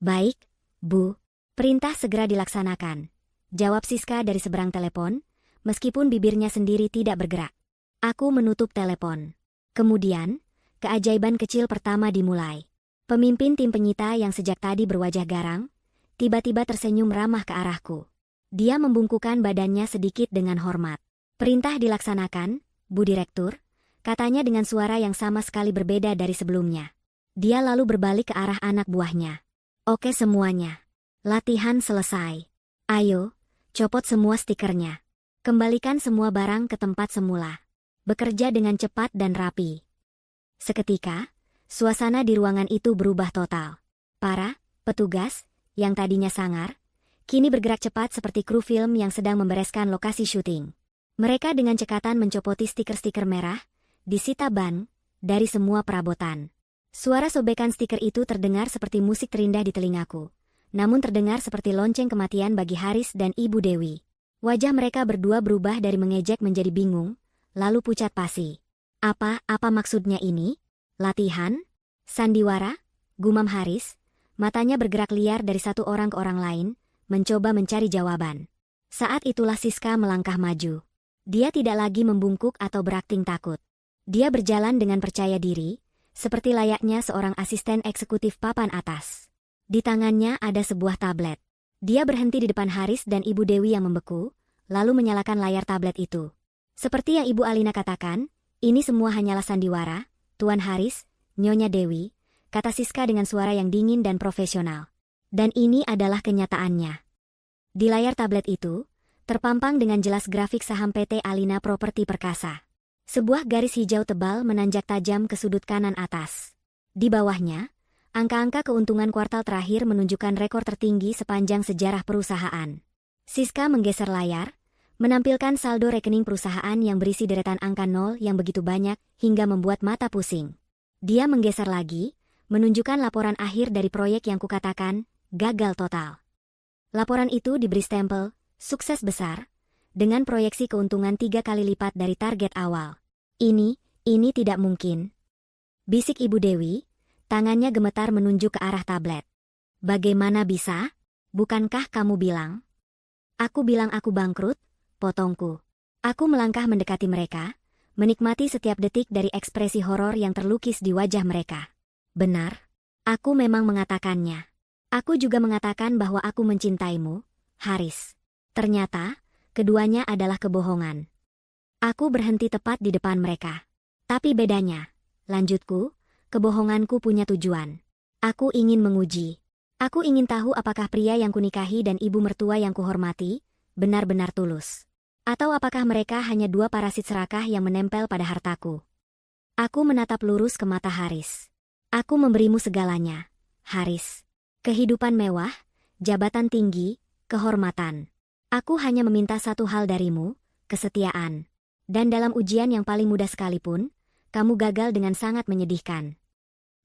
Baik, Bu. Perintah segera dilaksanakan. Jawab Siska dari seberang telepon, meskipun bibirnya sendiri tidak bergerak. Aku menutup telepon. Kemudian, keajaiban kecil pertama dimulai. Pemimpin tim penyita yang sejak tadi berwajah garang, tiba-tiba tersenyum ramah ke arahku. Dia membungkukkan badannya sedikit dengan hormat. Perintah dilaksanakan, Bu Direktur, katanya dengan suara yang sama sekali berbeda dari sebelumnya. Dia lalu berbalik ke arah anak buahnya. Oke semuanya. Latihan selesai. Ayo, copot semua stikernya. Kembalikan semua barang ke tempat semula. Bekerja dengan cepat dan rapi. Seketika, suasana di ruangan itu berubah total. Para petugas, yang tadinya sangar, kini bergerak cepat seperti kru film yang sedang membereskan lokasi syuting. Mereka dengan cekatan mencopoti stiker-stiker merah, disita ban, dari semua perabotan. Suara sobekan stiker itu terdengar seperti musik terindah di telingaku. namun terdengar seperti lonceng kematian bagi Haris dan Ibu Dewi. Wajah mereka berdua berubah dari mengejek menjadi bingung, lalu pucat pasi. Apa maksudnya ini? Latihan? Sandiwara? Gumam Haris, matanya bergerak liar dari satu orang ke orang lain, mencoba mencari jawaban. Saat itulah Siska melangkah maju. Dia tidak lagi membungkuk atau berakting takut. Dia berjalan dengan percaya diri, seperti layaknya seorang asisten eksekutif papan atas. Di tangannya ada sebuah tablet. Dia berhenti di depan Haris dan Ibu Dewi yang membeku, lalu menyalakan layar tablet itu. Seperti yang Ibu Alina katakan, ini semua hanyalah sandiwara, Tuan Haris, Nyonya Dewi, kata Siska dengan suara yang dingin dan profesional. Dan ini adalah kenyataannya. Di layar tablet itu, terpampang dengan jelas grafik saham PT Alina Properti Perkasa. Sebuah garis hijau tebal menanjak tajam ke sudut kanan atas. Di bawahnya, angka-angka keuntungan kuartal terakhir menunjukkan rekor tertinggi sepanjang sejarah perusahaan. Siska menggeser layar, menampilkan saldo rekening perusahaan yang berisi deretan angka nol yang begitu banyak hingga membuat mata pusing. Dia menggeser lagi, menunjukkan laporan akhir dari proyek yang kukatakan, gagal total. Laporan itu diberi stempel, sukses besar, dengan proyeksi keuntungan 3 kali lipat dari target awal. Ini tidak mungkin. Bisik Ibu Dewi, tangannya gemetar menunjuk ke arah tablet. Bagaimana bisa? Bukankah kamu bilang? Aku bilang aku bangkrut, potongku. Aku melangkah mendekati mereka, menikmati setiap detik dari ekspresi horor yang terlukis di wajah mereka. Benar, aku memang mengatakannya. Aku juga mengatakan bahwa aku mencintaimu, Haris. Ternyata, keduanya adalah kebohongan. Aku berhenti tepat di depan mereka. Tapi bedanya, lanjutku, kebohonganku punya tujuan. Aku ingin menguji. Aku ingin tahu apakah pria yang kunikahi dan ibu mertua yang kuhormati, benar-benar tulus. Atau apakah mereka hanya dua parasit serakah yang menempel pada hartaku. Aku menatap lurus ke mata Haris. Aku memberimu segalanya, Haris. Kehidupan mewah, jabatan tinggi, kehormatan. Aku hanya meminta satu hal darimu, kesetiaan. Dan dalam ujian yang paling mudah sekalipun, kamu gagal dengan sangat menyedihkan.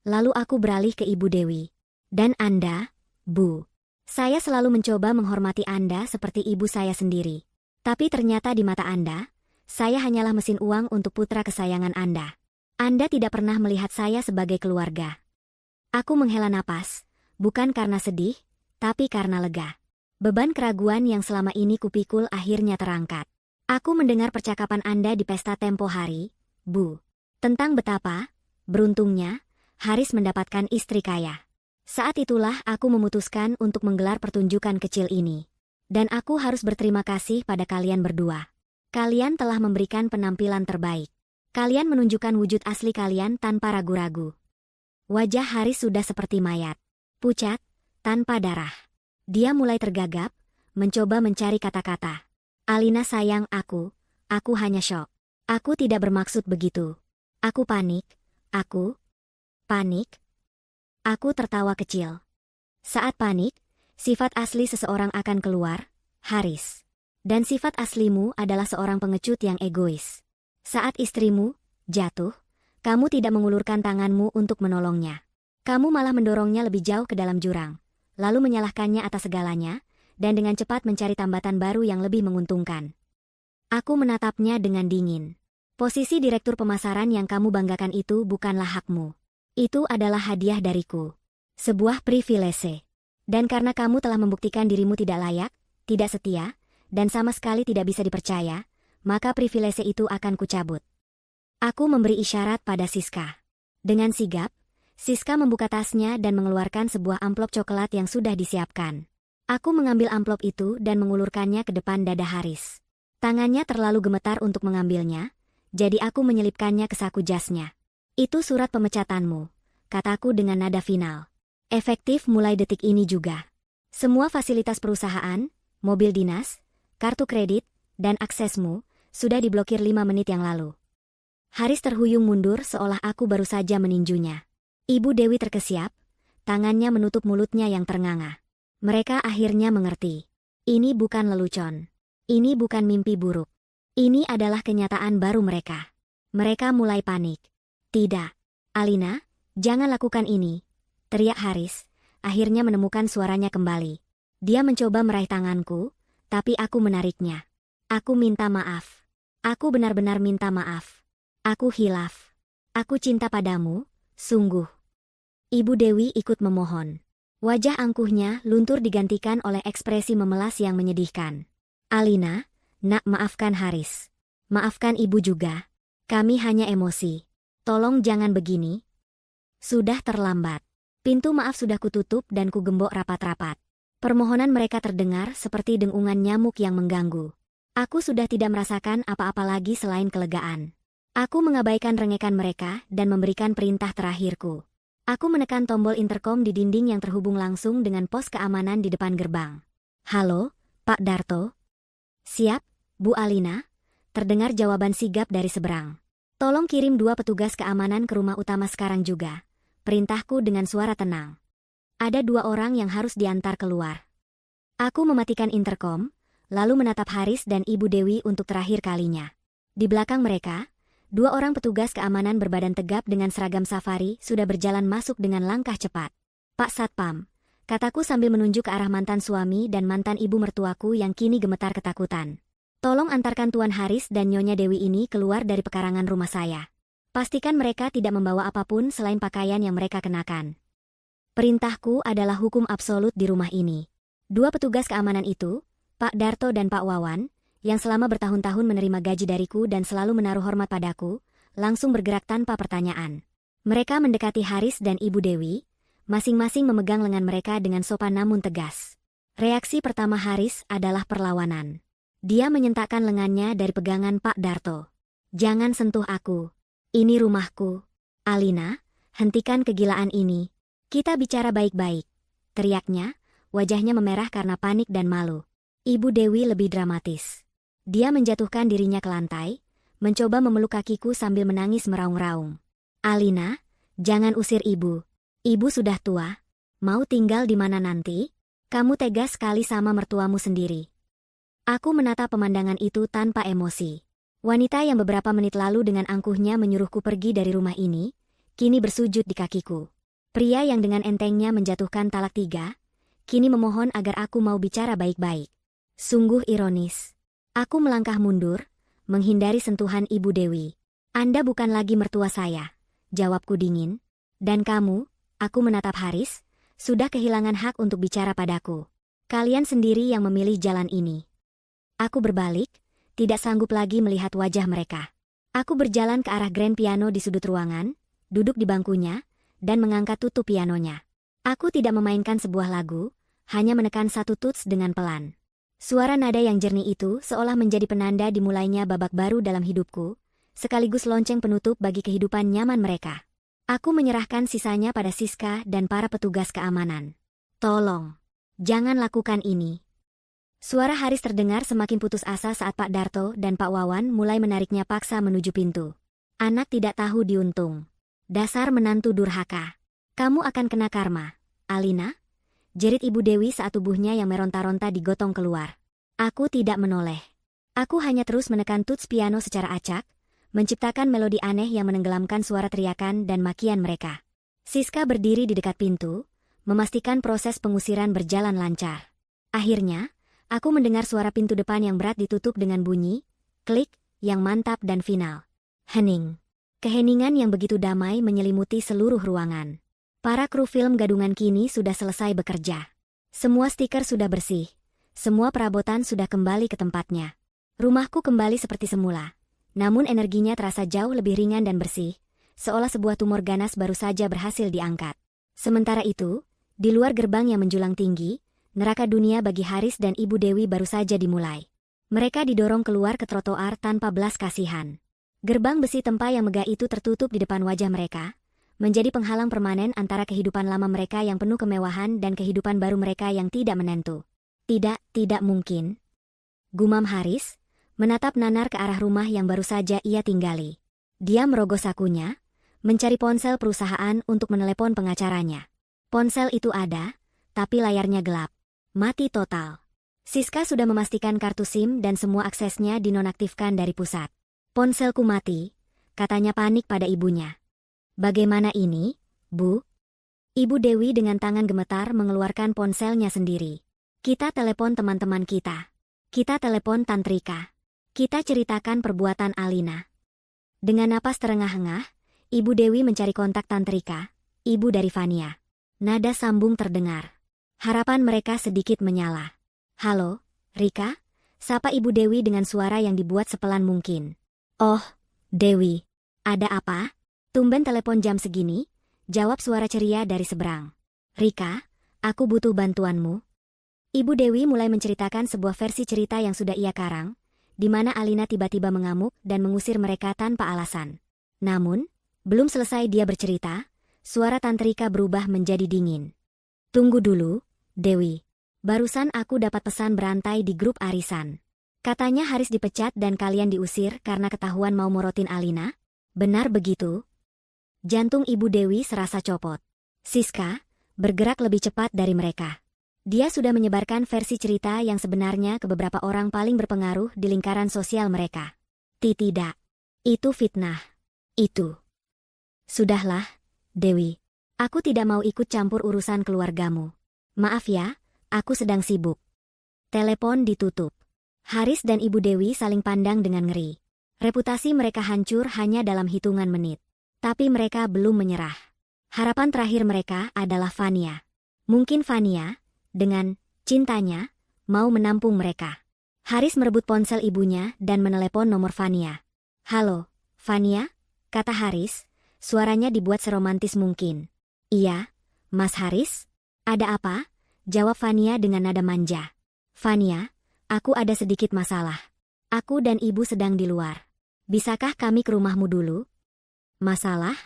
Lalu aku beralih ke Ibu Dewi. Dan Anda, Bu. Saya selalu mencoba menghormati Anda seperti ibu saya sendiri. Tapi ternyata di mata Anda, saya hanyalah mesin uang untuk putra kesayangan Anda. Anda tidak pernah melihat saya sebagai keluarga. Aku menghela napas, bukan karena sedih, tapi karena lega. Beban keraguan yang selama ini kupikul akhirnya terangkat. Aku mendengar percakapan Anda di pesta tempo hari, Bu. Tentang betapa, beruntungnya, Haris mendapatkan istri kaya. Saat itulah aku memutuskan untuk menggelar pertunjukan kecil ini. Dan aku harus berterima kasih pada kalian berdua. Kalian telah memberikan penampilan terbaik. Kalian menunjukkan wujud asli kalian tanpa ragu-ragu. Wajah Haris sudah seperti mayat. Pucat, tanpa darah. Dia mulai tergagap, mencoba mencari kata-kata. Alina sayang aku hanya syok. Aku tidak bermaksud begitu. Aku panik, panik. Aku tertawa kecil. Saat panik, sifat asli seseorang akan keluar, Haris. Dan sifat aslimu adalah seorang pengecut yang egois. Saat istrimu jatuh, kamu tidak mengulurkan tanganmu untuk menolongnya. Kamu malah mendorongnya lebih jauh ke dalam jurang, lalu menyalahkannya atas segalanya, dan dengan cepat mencari tambatan baru yang lebih menguntungkan. Aku menatapnya dengan dingin. Posisi direktur pemasaran yang kamu banggakan itu bukanlah hakmu. Itu adalah hadiah dariku. Sebuah privilese. Dan karena kamu telah membuktikan dirimu tidak layak, tidak setia, dan sama sekali tidak bisa dipercaya, maka privilese itu akan kucabut. Aku memberi isyarat pada Siska. Dengan sigap, Siska membuka tasnya dan mengeluarkan sebuah amplop coklat yang sudah disiapkan. Aku mengambil amplop itu dan mengulurkannya ke depan dada Haris. Tangannya terlalu gemetar untuk mengambilnya, jadi aku menyelipkannya ke saku jasnya. Itu surat pemecatanmu, kataku dengan nada final. Efektif mulai detik ini juga. Semua fasilitas perusahaan, mobil dinas, kartu kredit, dan aksesmu sudah diblokir 5 menit yang lalu. Haris terhuyung mundur seolah aku baru saja meninjunya. Ibu Dewi terkesiap, tangannya menutup mulutnya yang ternganga. Mereka akhirnya mengerti. Ini bukan lelucon. Ini bukan mimpi buruk. Ini adalah kenyataan baru mereka. Mereka mulai panik. Tidak. Alina, jangan lakukan ini, teriak Haris, akhirnya menemukan suaranya kembali. Dia mencoba meraih tanganku, tapi aku menariknya. Aku minta maaf. Aku benar-benar minta maaf. Aku hilaf. Aku cinta padamu, sungguh. Ibu Dewi ikut memohon. Wajah angkuhnya luntur digantikan oleh ekspresi memelas yang menyedihkan. Alina, nak, maafkan Haris. Maafkan ibu juga. Kami hanya emosi. Tolong jangan begini. Sudah terlambat. Pintu maaf sudah kututup dan kugembok rapat-rapat. Permohonan mereka terdengar seperti dengungan nyamuk yang mengganggu. Aku sudah tidak merasakan apa-apa lagi selain kelegaan. Aku mengabaikan rengekan mereka dan memberikan perintah terakhirku. Aku menekan tombol interkom di dinding yang terhubung langsung dengan pos keamanan di depan gerbang. Halo, Pak Darto. Siap, Bu Alina. Terdengar jawaban sigap dari seberang. Tolong kirim 2 petugas keamanan ke rumah utama sekarang juga. Perintahku dengan suara tenang. Ada 2 orang yang harus diantar keluar. Aku mematikan interkom, lalu menatap Haris dan Ibu Dewi untuk terakhir kalinya. Di belakang mereka, 2 orang petugas keamanan berbadan tegap dengan seragam safari sudah berjalan masuk dengan langkah cepat. Pak Satpam, kataku sambil menunjuk ke arah mantan suami dan mantan ibu mertuaku yang kini gemetar ketakutan. Tolong antarkan Tuan Haris dan Nyonya Dewi ini keluar dari pekarangan rumah saya. Pastikan mereka tidak membawa apapun selain pakaian yang mereka kenakan. Perintahku adalah hukum absolut di rumah ini. 2 petugas keamanan itu, Pak Darto dan Pak Wawan, yang selama bertahun-tahun menerima gaji dariku dan selalu menaruh hormat padaku, langsung bergerak tanpa pertanyaan. Mereka mendekati Haris dan Ibu Dewi, masing-masing memegang lengan mereka dengan sopan namun tegas. Reaksi pertama Haris adalah perlawanan. Dia menyentakkan lengannya dari pegangan Pak Darto. Jangan sentuh aku. Ini rumahku. Alina, hentikan kegilaan ini. Kita bicara baik-baik. Teriaknya, wajahnya memerah karena panik dan malu. Ibu Dewi lebih dramatis. Dia menjatuhkan dirinya ke lantai, mencoba memeluk kakiku sambil menangis meraung-raung. Alina, jangan usir ibu. Ibu sudah tua. Mau tinggal di mana nanti? Kamu tegas sekali sama mertuamu sendiri. Aku menatap pemandangan itu tanpa emosi. Wanita yang beberapa menit lalu dengan angkuhnya menyuruhku pergi dari rumah ini, kini bersujud di kakiku. Pria yang dengan entengnya menjatuhkan talak 3, kini memohon agar aku mau bicara baik-baik. Sungguh ironis. Aku melangkah mundur, menghindari sentuhan Ibu Dewi. Anda bukan lagi mertua saya, jawabku dingin. Dan kamu, aku menatap Haris, sudah kehilangan hak untuk bicara padaku. Kalian sendiri yang memilih jalan ini. Aku berbalik, tidak sanggup lagi melihat wajah mereka. Aku berjalan ke arah grand piano di sudut ruangan, duduk di bangkunya, dan mengangkat tutup pianonya. Aku tidak memainkan sebuah lagu, hanya menekan satu tuts dengan pelan. Suara nada yang jernih itu seolah menjadi penanda dimulainya babak baru dalam hidupku, sekaligus lonceng penutup bagi kehidupan nyaman mereka. Aku menyerahkan sisanya pada Siska dan para petugas keamanan. Tolong, jangan lakukan ini. Suara Haris terdengar semakin putus asa saat Pak Darto dan Pak Wawan mulai menariknya paksa menuju pintu. Anak tidak tahu diuntung. Dasar menantu durhaka. Kamu akan kena karma, Alina. Jerit Ibu Dewi saat tubuhnya yang meronta-ronta digotong keluar. Aku tidak menoleh. Aku hanya terus menekan tuts piano secara acak, menciptakan melodi aneh yang menenggelamkan suara teriakan dan makian mereka. Siska berdiri di dekat pintu, memastikan proses pengusiran berjalan lancar. Akhirnya, aku mendengar suara pintu depan yang berat ditutup dengan bunyi, klik, yang mantap dan final. Hening. Keheningan yang begitu damai menyelimuti seluruh ruangan. Para kru film gadungan kini sudah selesai bekerja. Semua stiker sudah bersih. Semua perabotan sudah kembali ke tempatnya. Rumahku kembali seperti semula. Namun energinya terasa jauh lebih ringan dan bersih, seolah sebuah tumor ganas baru saja berhasil diangkat. Sementara itu, di luar gerbang yang menjulang tinggi, neraka dunia bagi Haris dan Ibu Dewi baru saja dimulai. Mereka didorong keluar ke trotoar tanpa belas kasihan. Gerbang besi tempa yang megah itu tertutup di depan wajah mereka, menjadi penghalang permanen antara kehidupan lama mereka yang penuh kemewahan dan kehidupan baru mereka yang tidak menentu. Tidak mungkin. Gumam Haris, menatap nanar ke arah rumah yang baru saja ia tinggali. Dia merogoh sakunya, mencari ponsel perusahaan untuk menelepon pengacaranya. Ponsel itu ada, tapi layarnya gelap. Mati total. Siska sudah memastikan kartu SIM dan semua aksesnya dinonaktifkan dari pusat. Ponselku mati, katanya panik pada ibunya. Bagaimana ini, Bu? Ibu Dewi dengan tangan gemetar mengeluarkan ponselnya sendiri. Kita telepon teman-teman kita. Kita telepon Tantrika. Kita ceritakan perbuatan Alina. Dengan napas terengah-engah, Ibu Dewi mencari kontak Tantrika, ibu dari Fania. Nada sambung terdengar. Harapan mereka sedikit menyala. Halo, Rika? Sapa Ibu Dewi dengan suara yang dibuat sepelan mungkin. Oh, Dewi. Ada apa? Tumben telepon jam segini? Jawab suara ceria dari seberang. Rika, aku butuh bantuanmu. Ibu Dewi mulai menceritakan sebuah versi cerita yang sudah ia karang, di mana Alina tiba-tiba mengamuk dan mengusir mereka tanpa alasan. Namun, belum selesai dia bercerita, suara Tantrika berubah menjadi dingin. Tunggu dulu, Dewi. Barusan aku dapat pesan berantai di grup arisan. Katanya Haris dipecat dan kalian diusir karena ketahuan mau morotin Alina? Benar begitu? Jantung Ibu Dewi serasa copot. Siska bergerak lebih cepat dari mereka. Dia sudah menyebarkan versi cerita yang sebenarnya ke beberapa orang paling berpengaruh di lingkaran sosial mereka. Tidak. Itu fitnah. Itu. Sudahlah, Dewi. Aku tidak mau ikut campur urusan keluargamu. Maaf ya, aku sedang sibuk. Telepon ditutup. Haris dan Ibu Dewi saling pandang dengan ngeri. Reputasi mereka hancur hanya dalam hitungan menit. Tapi mereka belum menyerah. Harapan terakhir mereka adalah Fania. Mungkin Fania, dengan cintanya, mau menampung mereka. Haris merebut ponsel ibunya dan menelepon nomor Fania. Halo, Fania? Kata Haris, suaranya dibuat seromantis mungkin. Iya, Mas Haris? Ada apa? Jawab Fania dengan nada manja. Fania, aku ada sedikit masalah. Aku dan ibu sedang di luar. Bisakah kami ke rumahmu dulu? Masalah?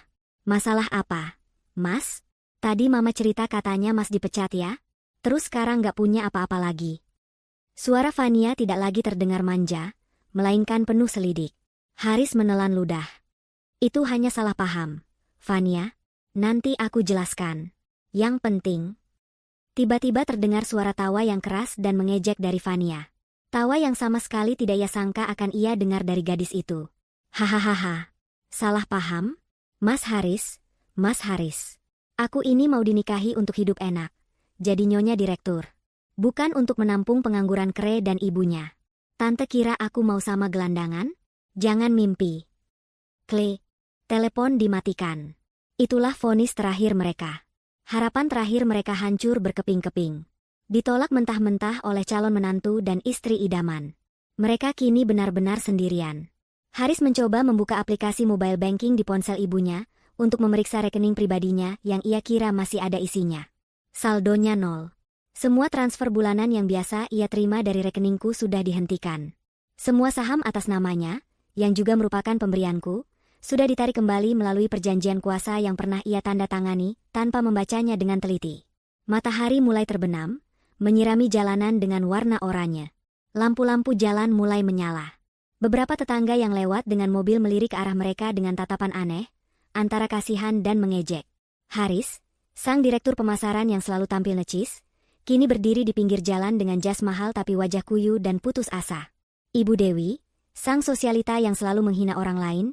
Masalah apa, Mas? Tadi Mama cerita katanya Mas dipecat ya? Terus sekarang gak punya apa-apa lagi. Suara Fania tidak lagi terdengar manja, melainkan penuh selidik. Haris menelan ludah. Itu hanya salah paham. Fania, nanti aku jelaskan. Yang penting. Tiba-tiba terdengar suara tawa yang keras dan mengejek dari Fania. Tawa yang sama sekali tidak ia sangka akan ia dengar dari gadis itu. Hahaha. Salah paham? Mas Haris, Mas Haris. Aku ini mau dinikahi untuk hidup enak. Jadi nyonya direktur. Bukan untuk menampung pengangguran Kre dan ibunya. Tante kira aku mau sama gelandangan? Jangan mimpi. Kle. Telepon dimatikan. Itulah vonis terakhir mereka. Harapan terakhir mereka hancur berkeping-keping. Ditolak mentah-mentah oleh calon menantu dan istri idaman. Mereka kini benar-benar sendirian. Haris mencoba membuka aplikasi mobile banking di ponsel ibunya untuk memeriksa rekening pribadinya yang ia kira masih ada isinya. Saldonya 0. Semua transfer bulanan yang biasa ia terima dari rekeningku sudah dihentikan. Semua saham atas namanya, yang juga merupakan pemberianku, sudah ditarik kembali melalui perjanjian kuasa yang pernah ia tanda tangani tanpa membacanya dengan teliti. Matahari mulai terbenam, menyirami jalanan dengan warna oranye. Lampu-lampu jalan mulai menyala. Beberapa tetangga yang lewat dengan mobil melirik ke arah mereka dengan tatapan aneh, antara kasihan dan mengejek. Haris, sang direktur pemasaran yang selalu tampil necis, kini berdiri di pinggir jalan dengan jas mahal tapi wajah kuyu dan putus asa. Ibu Dewi, sang sosialita yang selalu menghina orang lain,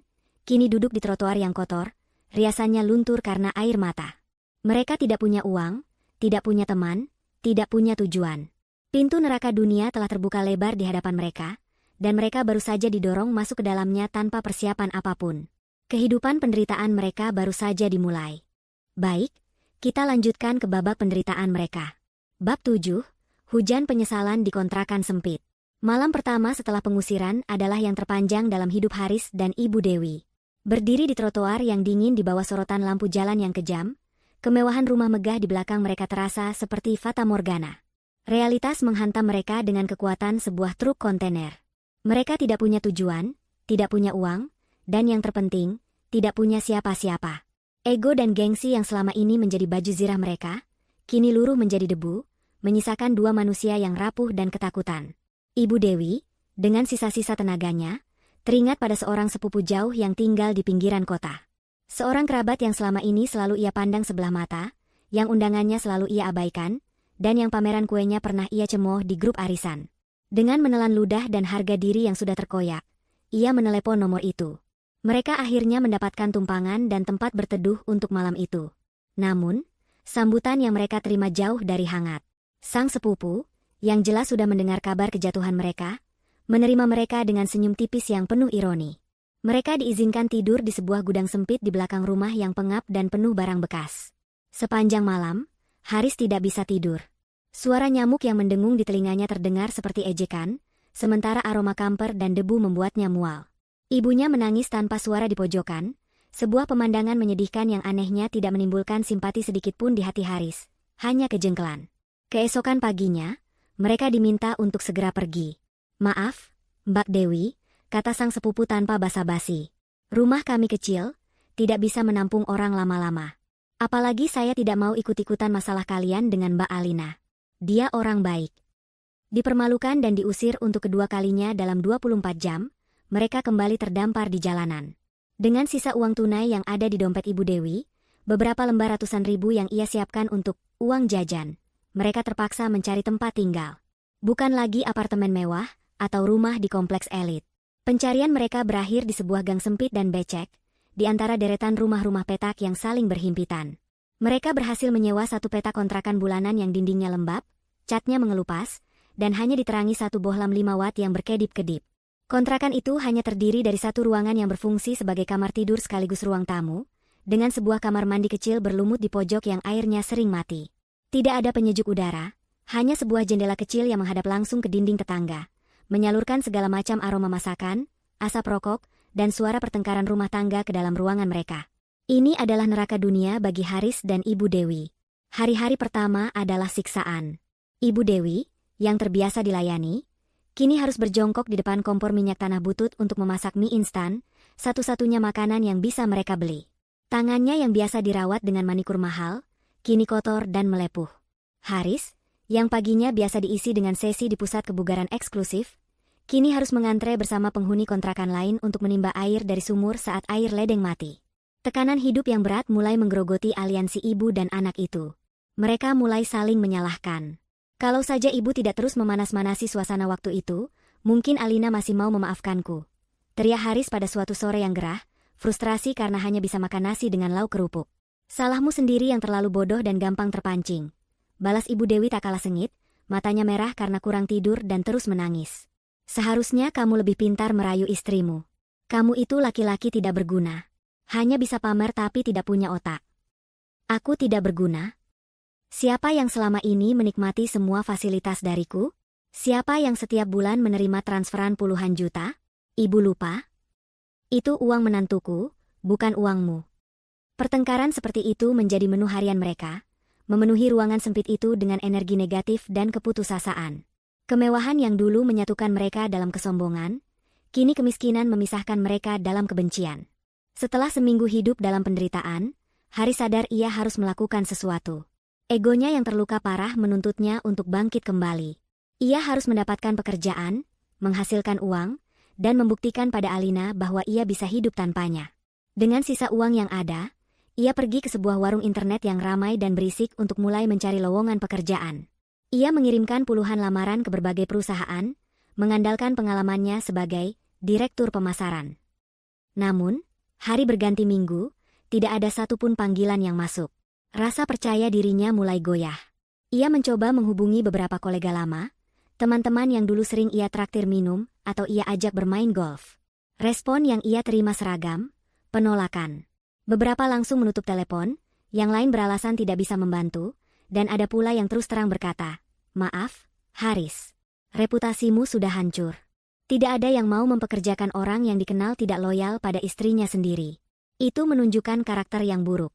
kini duduk di trotoar yang kotor, riasannya luntur karena air mata. Mereka tidak punya uang, tidak punya teman, tidak punya tujuan. Pintu neraka dunia telah terbuka lebar di hadapan mereka, dan mereka baru saja didorong masuk ke dalamnya tanpa persiapan apapun. Kehidupan penderitaan mereka baru saja dimulai. Baik, kita lanjutkan ke babak penderitaan mereka. Bab 7, Hujan Penyesalan di Kontrakan Sempit. Malam pertama setelah pengusiran adalah yang terpanjang dalam hidup Haris dan Ibu Dewi. Berdiri di trotoar yang dingin di bawah sorotan lampu jalan yang kejam, kemewahan rumah megah di belakang mereka terasa seperti fata morgana. Realitas menghantam mereka dengan kekuatan sebuah truk kontainer. Mereka tidak punya tujuan, tidak punya uang, dan yang terpenting, tidak punya siapa-siapa. Ego dan gengsi yang selama ini menjadi baju zirah mereka, kini luruh menjadi debu, menyisakan dua manusia yang rapuh dan ketakutan. Ibu Dewi, dengan sisa-sisa tenaganya, teringat pada seorang sepupu jauh yang tinggal di pinggiran kota. Seorang kerabat yang selama ini selalu ia pandang sebelah mata, yang undangannya selalu ia abaikan, dan yang pameran kuenya pernah ia cemooh di grup arisan. Dengan menelan ludah dan harga diri yang sudah terkoyak, ia menelepon nomor itu. Mereka akhirnya mendapatkan tumpangan dan tempat berteduh untuk malam itu. Namun, Sambutan yang mereka terima jauh dari hangat. Sang sepupu, yang jelas sudah mendengar kabar kejatuhan mereka, menerima mereka dengan senyum tipis yang penuh ironi. Mereka diizinkan tidur di sebuah gudang sempit di belakang rumah yang pengap dan penuh barang bekas. Sepanjang malam, Haris tidak bisa tidur. Suara nyamuk yang mendengung di telinganya terdengar seperti ejekan, sementara aroma kamper dan debu membuatnya mual. Ibunya menangis tanpa suara di pojokan, sebuah pemandangan menyedihkan yang anehnya tidak menimbulkan simpati sedikit pun di hati Haris, hanya kejengkelan. Keesokan paginya, mereka diminta untuk segera pergi. "Maaf, Mbak Dewi," kata sang sepupu tanpa basa-basi. "Rumah kami kecil, tidak bisa menampung orang lama-lama. Apalagi saya tidak mau ikut-ikutan masalah kalian dengan Mbak Alina. Dia orang baik." Dipermalukan dan diusir untuk kedua kalinya dalam 24 jam, mereka kembali terdampar di jalanan. Dengan sisa uang tunai yang ada di dompet Ibu Dewi, beberapa lembar ratusan ribu yang ia siapkan untuk uang jajan, mereka terpaksa mencari tempat tinggal. Bukan lagi apartemen mewah atau rumah di kompleks elit. Pencarian mereka berakhir di sebuah gang sempit dan becek, di antara deretan rumah-rumah petak yang saling berhimpitan. Mereka berhasil menyewa satu petak kontrakan bulanan yang dindingnya lembab, catnya mengelupas, dan hanya diterangi satu bohlam 5 watt yang berkedip-kedip. Kontrakan itu hanya terdiri dari satu ruangan yang berfungsi sebagai kamar tidur sekaligus ruang tamu, dengan sebuah kamar mandi kecil berlumut di pojok yang airnya sering mati. Tidak ada penyejuk udara, hanya sebuah jendela kecil yang menghadap langsung ke dinding tetangga, menyalurkan segala macam aroma masakan, asap rokok, dan suara pertengkaran rumah tangga ke dalam ruangan mereka. Ini adalah neraka dunia bagi Haris dan Ibu Dewi. Hari-hari pertama adalah siksaan. Ibu Dewi, yang terbiasa dilayani, kini harus berjongkok di depan kompor minyak tanah butut untuk memasak mie instan, satu-satunya makanan yang bisa mereka beli. Tangannya yang biasa dirawat dengan manikur mahal, kini kotor dan melepuh. Haris, yang paginya biasa diisi dengan sesi di pusat kebugaran eksklusif, kini harus mengantre bersama penghuni kontrakan lain untuk menimba air dari sumur saat air ledeng mati. Tekanan hidup yang berat mulai menggerogoti aliansi ibu dan anak itu. Mereka mulai saling menyalahkan. Kalau saja ibu tidak terus memanas-manasi suasana waktu itu, mungkin Alina masih mau memaafkanku. Teriak Haris pada suatu sore yang gerah, frustrasi karena hanya bisa makan nasi dengan lauk kerupuk. "Salahmu sendiri yang terlalu bodoh dan gampang terpancing," balas Ibu Dewi tak kalah sengit, matanya merah karena kurang tidur dan terus menangis. "Seharusnya kamu lebih pintar merayu istrimu. Kamu itu laki-laki tidak berguna. Hanya bisa pamer tapi tidak punya otak." "Aku tidak berguna? Siapa yang selama ini menikmati semua fasilitas dariku? Siapa yang setiap bulan menerima transferan puluhan juta? Ibu lupa? Itu uang menantuku, bukan uangmu." Pertengkaran seperti itu menjadi menu harian mereka, memenuhi ruangan sempit itu dengan energi negatif dan keputusasaan. Kemewahan yang dulu menyatukan mereka dalam kesombongan, kini kemiskinan memisahkan mereka dalam kebencian. Setelah seminggu hidup dalam penderitaan, Haris sadar ia harus melakukan sesuatu. Egonya yang terluka parah menuntutnya untuk bangkit kembali. Ia harus mendapatkan pekerjaan, menghasilkan uang, dan membuktikan pada Alina bahwa ia bisa hidup tanpanya. Dengan sisa uang yang ada, ia pergi ke sebuah warung internet yang ramai dan berisik untuk mulai mencari lowongan pekerjaan. Ia mengirimkan puluhan lamaran ke berbagai perusahaan, mengandalkan pengalamannya sebagai direktur pemasaran. Namun, hari berganti minggu, tidak ada satupun panggilan yang masuk. Rasa percaya dirinya mulai goyah. Ia mencoba menghubungi beberapa kolega lama, teman-teman yang dulu sering ia traktir minum atau ia ajak bermain golf. Respon yang ia terima seragam, penolakan. Beberapa langsung menutup telepon, yang lain beralasan tidak bisa membantu, dan ada pula yang terus terang berkata, "Maaf, Haris. Reputasimu sudah hancur." Tidak ada yang mau mempekerjakan orang yang dikenal tidak loyal pada istrinya sendiri. Itu menunjukkan karakter yang buruk.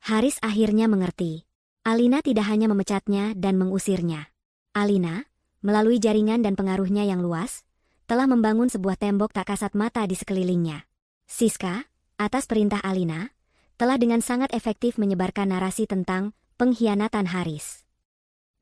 Haris akhirnya mengerti. Alina tidak hanya memecatnya dan mengusirnya. Alina, melalui jaringan dan pengaruhnya yang luas, telah membangun sebuah tembok tak kasat mata di sekelilingnya. Siska, atas perintah Alina, telah dengan sangat efektif menyebarkan narasi tentang pengkhianatan Haris.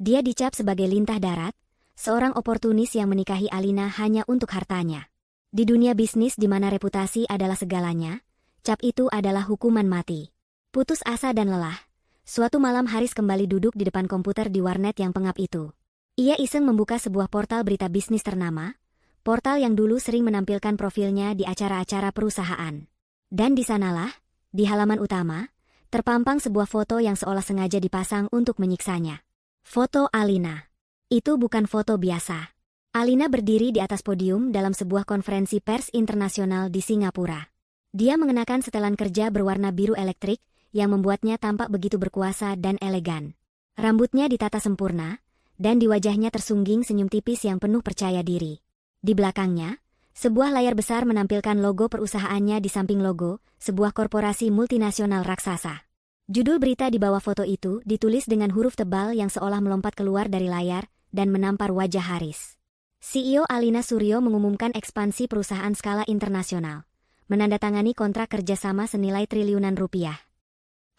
Dia dicap sebagai lintah darat, seorang oportunis yang menikahi Alina hanya untuk hartanya. Di dunia bisnis di mana reputasi adalah segalanya, cap itu adalah hukuman mati. Putus asa dan lelah, suatu malam Haris kembali duduk di depan komputer di warnet yang pengap itu. Ia iseng membuka sebuah portal berita bisnis ternama, portal yang dulu sering menampilkan profilnya di acara-acara perusahaan. Dan di sanalah, di halaman utama, Terpampang sebuah foto yang seolah sengaja dipasang untuk menyiksanya. Foto Alina. Itu bukan foto biasa. Alina berdiri di atas podium dalam sebuah konferensi pers internasional di Singapura. Dia mengenakan setelan kerja berwarna biru elektrik yang membuatnya tampak begitu berkuasa dan elegan. Rambutnya ditata sempurna, dan di wajahnya tersungging senyum tipis yang penuh percaya diri. Di belakangnya, sebuah layar besar menampilkan logo perusahaannya di samping logo sebuah korporasi multinasional raksasa. Judul berita di bawah foto itu ditulis dengan huruf tebal yang seolah melompat keluar dari layar dan menampar wajah Haris. CEO Alina Suryo mengumumkan ekspansi perusahaan skala internasional, menandatangani kontrak kerjasama senilai triliunan rupiah.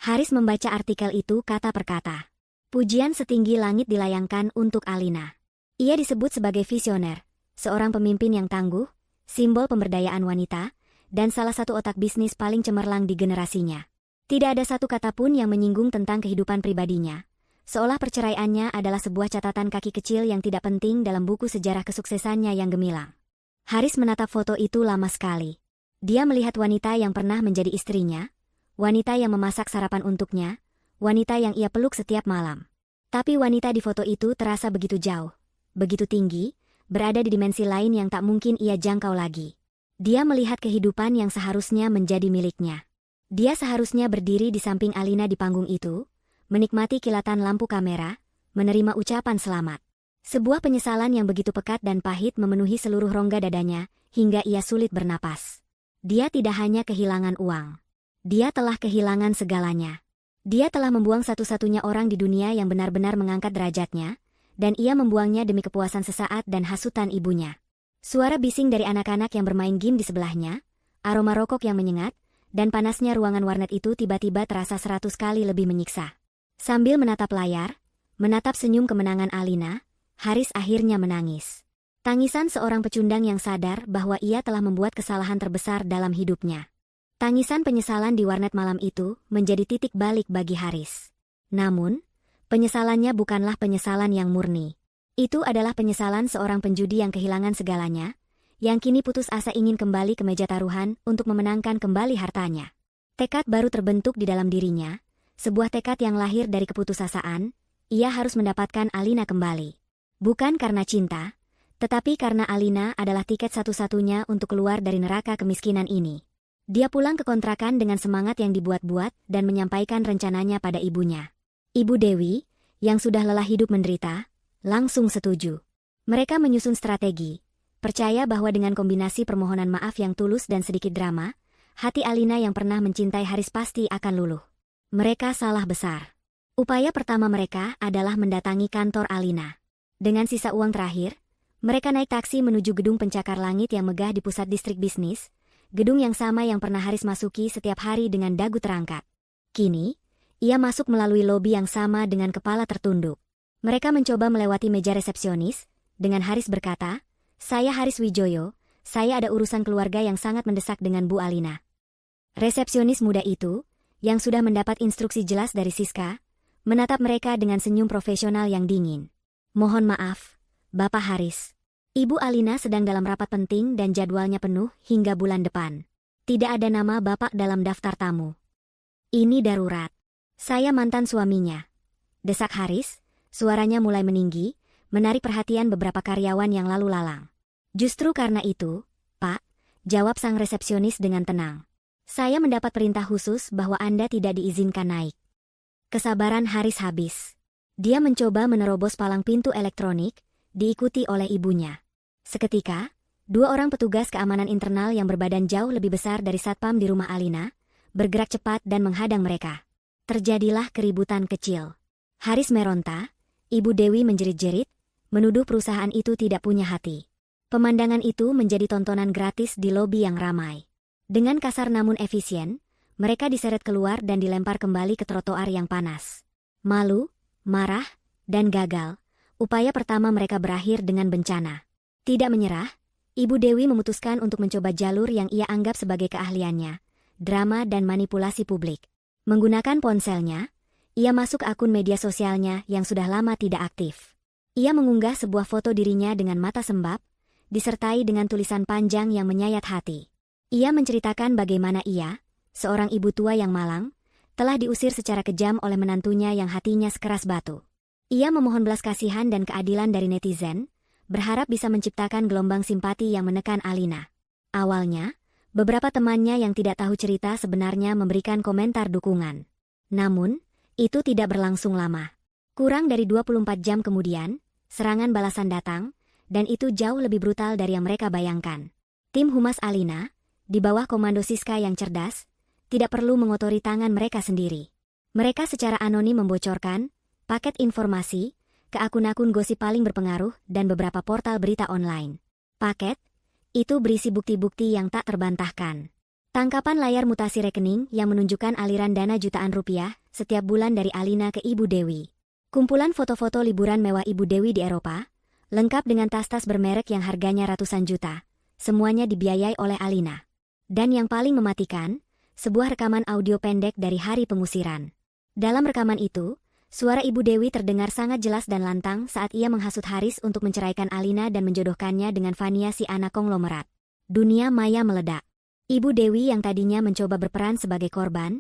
Haris membaca artikel itu kata per kata. Pujian setinggi langit dilayangkan untuk Alina. Ia disebut sebagai visioner, seorang pemimpin yang tangguh, simbol pemberdayaan wanita, dan salah satu otak bisnis paling cemerlang di generasinya. Tidak ada satu kata pun yang menyinggung tentang kehidupan pribadinya, seolah perceraiannya adalah sebuah catatan kaki kecil yang tidak penting dalam buku sejarah kesuksesannya yang gemilang. Haris menatap foto itu lama sekali. Dia melihat wanita yang pernah menjadi istrinya, wanita yang memasak sarapan untuknya, wanita yang ia peluk setiap malam. Tapi wanita di foto itu terasa begitu jauh, begitu tinggi, berada di dimensi lain yang tak mungkin ia jangkau lagi. Dia melihat kehidupan yang seharusnya menjadi miliknya. Dia seharusnya berdiri di samping Alina di panggung itu, menikmati kilatan lampu kamera, menerima ucapan selamat. Sebuah penyesalan yang begitu pekat dan pahit memenuhi seluruh rongga dadanya, hingga ia sulit bernapas. Dia tidak hanya kehilangan uang. Dia telah kehilangan segalanya. Dia telah membuang satu-satunya orang di dunia yang benar-benar mengangkat derajatnya, dan ia membuangnya demi kepuasan sesaat dan hasutan ibunya. Suara bising dari anak-anak yang bermain game di sebelahnya, aroma rokok yang menyengat, dan panasnya ruangan warnet itu tiba-tiba terasa 100 kali lebih menyiksa. Sambil menatap layar, menatap senyum kemenangan Alina, Haris akhirnya menangis. Tangisan seorang pecundang yang sadar bahwa ia telah membuat kesalahan terbesar dalam hidupnya. Tangisan penyesalan di warnet malam itu menjadi titik balik bagi Haris. Namun, penyesalannya bukanlah penyesalan yang murni. Itu adalah penyesalan seorang penjudi yang kehilangan segalanya, yang kini putus asa ingin kembali ke meja taruhan untuk memenangkan kembali hartanya. Tekad baru terbentuk di dalam dirinya, sebuah tekad yang lahir dari keputusasaan, ia harus mendapatkan Alina kembali. Bukan karena cinta, tetapi karena Alina adalah tiket satu-satunya untuk keluar dari neraka kemiskinan ini. Dia pulang ke kontrakan dengan semangat yang dibuat-buat dan menyampaikan rencananya pada ibunya. Ibu Dewi, yang sudah lelah hidup menderita, langsung setuju. Mereka menyusun strategi, percaya bahwa dengan kombinasi permohonan maaf yang tulus dan sedikit drama, hati Alina yang pernah mencintai Haris pasti akan luluh. Mereka salah besar. Upaya pertama mereka adalah mendatangi kantor Alina. Dengan sisa uang terakhir, mereka naik taksi menuju gedung pencakar langit yang megah di pusat distrik bisnis, gedung yang sama yang pernah Haris masuki setiap hari dengan dagu terangkat. Kini, ia masuk melalui lobi yang sama dengan kepala tertunduk. Mereka mencoba melewati meja resepsionis, dengan Haris berkata, "Saya Haris Wijoyo, saya ada urusan keluarga yang sangat mendesak dengan Bu Alina." Resepsionis muda itu, yang sudah mendapat instruksi jelas dari Siska, menatap mereka dengan senyum profesional yang dingin. "Mohon maaf, Bapak Haris. Ibu Alina sedang dalam rapat penting dan jadwalnya penuh hingga bulan depan. Tidak ada nama Bapak dalam daftar tamu. Ini darurat. Saya mantan suaminya." Desak Haris, suaranya mulai meninggi, menarik perhatian beberapa karyawan yang lalu lalang. "Justru karena itu, Pak," jawab sang resepsionis dengan tenang. "Saya mendapat perintah khusus bahwa Anda tidak diizinkan naik." Kesabaran Haris habis. Dia mencoba menerobos palang pintu elektronik, diikuti oleh ibunya. Seketika, dua orang petugas keamanan internal yang berbadan jauh lebih besar dari satpam di rumah Alina, bergerak cepat dan menghadang mereka. Terjadilah keributan kecil. Haris meronta, Ibu Dewi menjerit-jerit, menuduh perusahaan itu tidak punya hati. Pemandangan itu menjadi tontonan gratis di lobi yang ramai. Dengan kasar namun efisien, mereka diseret keluar dan dilempar kembali ke trotoar yang panas. Malu, marah, dan gagal, upaya pertama mereka berakhir dengan bencana. Tidak menyerah, Ibu Dewi memutuskan untuk mencoba jalur yang ia anggap sebagai keahliannya, drama dan manipulasi publik. Menggunakan ponselnya, ia masuk akun media sosialnya yang sudah lama tidak aktif. Ia mengunggah sebuah foto dirinya dengan mata sembab, disertai dengan tulisan panjang yang menyayat hati. Ia menceritakan bagaimana ia, seorang ibu tua yang malang, telah diusir secara kejam oleh menantunya yang hatinya sekeras batu. Ia memohon belas kasihan dan keadilan dari netizen, berharap bisa menciptakan gelombang simpati yang menekan Alina. Awalnya, beberapa temannya yang tidak tahu cerita sebenarnya memberikan komentar dukungan. Namun, itu tidak berlangsung lama. Kurang dari 24 jam kemudian, serangan balasan datang, dan itu jauh lebih brutal dari yang mereka bayangkan. Tim humas Alina, di bawah komando Siska yang cerdas, tidak perlu mengotori tangan mereka sendiri. Mereka secara anonim membocorkan paket informasi ke akun-akun gosip paling berpengaruh dan beberapa portal berita online. Paket itu berisi bukti-bukti yang tak terbantahkan. Tangkapan layar mutasi rekening yang menunjukkan aliran dana jutaan rupiah setiap bulan dari Alina ke Ibu Dewi. Kumpulan foto-foto liburan mewah Ibu Dewi di Eropa, lengkap dengan tas-tas bermerek yang harganya ratusan juta. Semuanya dibiayai oleh Alina. Dan yang paling mematikan, sebuah rekaman audio pendek dari hari pengusiran. Dalam rekaman itu, suara Ibu Dewi terdengar sangat jelas dan lantang saat ia menghasut Haris untuk menceraikan Alina dan menjodohkannya dengan Fania si anak konglomerat. Dunia maya meledak. Ibu Dewi yang tadinya mencoba berperan sebagai korban,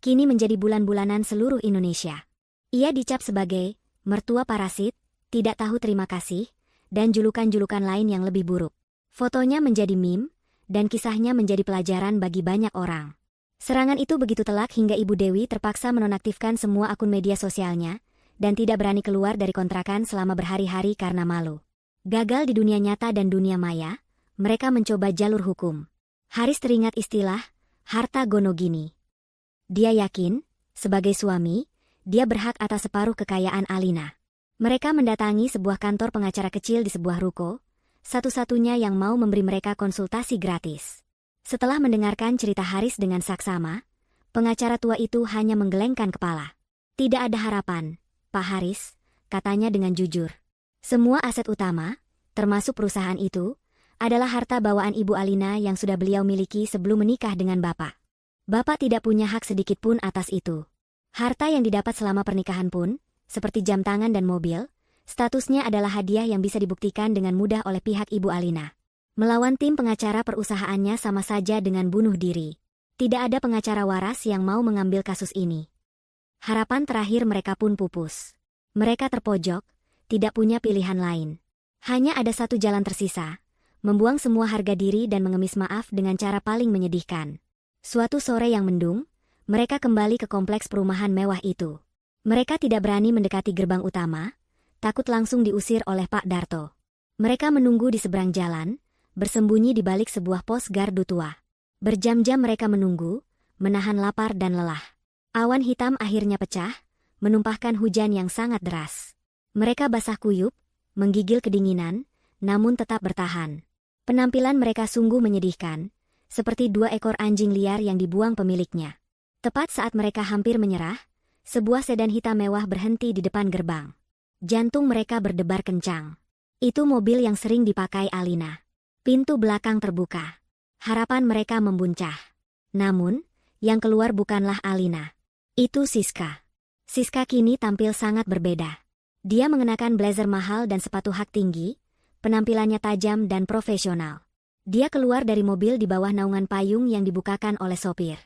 kini menjadi bulan-bulanan seluruh Indonesia. Ia dicap sebagai mertua parasit, tidak tahu terima kasih, dan julukan-julukan lain yang lebih buruk. Fotonya menjadi meme, dan kisahnya menjadi pelajaran bagi banyak orang. Serangan itu begitu telak hingga Ibu Dewi terpaksa menonaktifkan semua akun media sosialnya, dan tidak berani keluar dari kontrakan selama berhari-hari karena malu. Gagal di dunia nyata dan dunia maya, mereka mencoba jalur hukum. Haris teringat istilah, harta gono gini. Dia yakin, sebagai suami, dia berhak atas separuh kekayaan Alina. Mereka mendatangi sebuah kantor pengacara kecil di sebuah ruko, satu-satunya yang mau memberi mereka konsultasi gratis. Setelah mendengarkan cerita Haris dengan saksama, pengacara tua itu hanya menggelengkan kepala. Tidak ada harapan, Pak Haris, katanya dengan jujur. Semua aset utama, termasuk perusahaan itu, adalah harta bawaan Ibu Alina yang sudah beliau miliki sebelum menikah dengan Bapak. Bapak tidak punya hak sedikit pun atas itu. Harta yang didapat selama pernikahan pun, seperti jam tangan dan mobil, statusnya adalah hadiah yang bisa dibuktikan dengan mudah oleh pihak Ibu Alina. Melawan tim pengacara perusahaannya sama saja dengan bunuh diri. Tidak ada pengacara waras yang mau mengambil kasus ini. Harapan terakhir mereka pun pupus. Mereka terpojok, tidak punya pilihan lain. Hanya ada satu jalan tersisa, membuang semua harga diri dan mengemis maaf dengan cara paling menyedihkan. Suatu sore yang mendung, mereka kembali ke kompleks perumahan mewah itu. Mereka tidak berani mendekati gerbang utama, takut langsung diusir oleh Pak Darto. Mereka menunggu di seberang jalan, bersembunyi di balik sebuah pos gardu tua. Berjam-jam mereka menunggu, menahan lapar dan lelah. Awan hitam akhirnya pecah, menumpahkan hujan yang sangat deras. Mereka basah kuyup, menggigil kedinginan, namun tetap bertahan. Penampilan mereka sungguh menyedihkan, seperti dua ekor anjing liar yang dibuang pemiliknya. Tepat saat mereka hampir menyerah, sebuah sedan hitam mewah berhenti di depan gerbang. Jantung mereka berdebar kencang. Itu mobil yang sering dipakai Alina. Pintu belakang terbuka. Harapan mereka membuncah. Namun, yang keluar bukanlah Alina. Itu Siska. Siska kini tampil sangat berbeda. Dia mengenakan blazer mahal dan sepatu hak tinggi, penampilannya tajam dan profesional. Dia keluar dari mobil di bawah naungan payung yang dibukakan oleh sopir.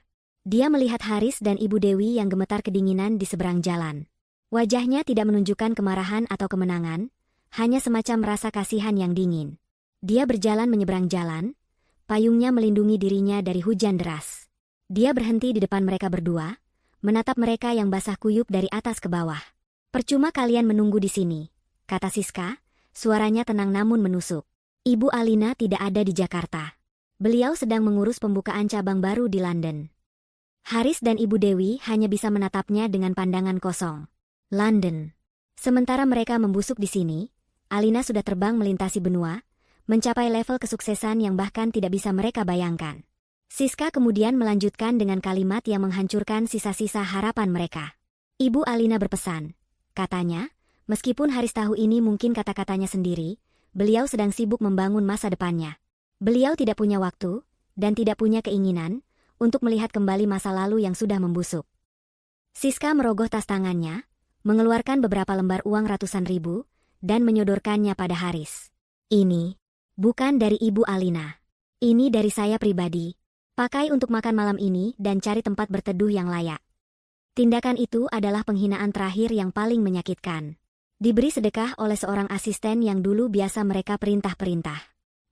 Dia melihat Haris dan Ibu Dewi yang gemetar kedinginan di seberang jalan. Wajahnya tidak menunjukkan kemarahan atau kemenangan, hanya semacam rasa kasihan yang dingin. Dia berjalan menyeberang jalan, payungnya melindungi dirinya dari hujan deras. Dia berhenti di depan mereka berdua, menatap mereka yang basah kuyup dari atas ke bawah. Percuma kalian menunggu di sini, kata Siska, suaranya tenang namun menusuk. Ibu Alina tidak ada di Jakarta. Beliau sedang mengurus pembukaan cabang baru di London. Haris dan Ibu Dewi hanya bisa menatapnya dengan pandangan kosong. London. Sementara mereka membusuk di sini, Alina sudah terbang melintasi benua, mencapai level kesuksesan yang bahkan tidak bisa mereka bayangkan. Siska kemudian melanjutkan dengan kalimat yang menghancurkan sisa-sisa harapan mereka. Ibu Alina berpesan, katanya, meskipun Haris tahu ini mungkin kata-katanya sendiri, beliau sedang sibuk membangun masa depannya. Beliau tidak punya waktu, dan tidak punya keinginan, untuk melihat kembali masa lalu yang sudah membusuk. Siska merogoh tas tangannya, mengeluarkan beberapa lembar uang ratusan ribu, dan menyodorkannya pada Haris. Ini bukan dari Ibu Alina. Ini dari saya pribadi. Pakai untuk makan malam ini dan cari tempat berteduh yang layak. Tindakan itu adalah penghinaan terakhir yang paling menyakitkan. Diberi sedekah oleh seorang asisten yang dulu biasa mereka perintah-perintah.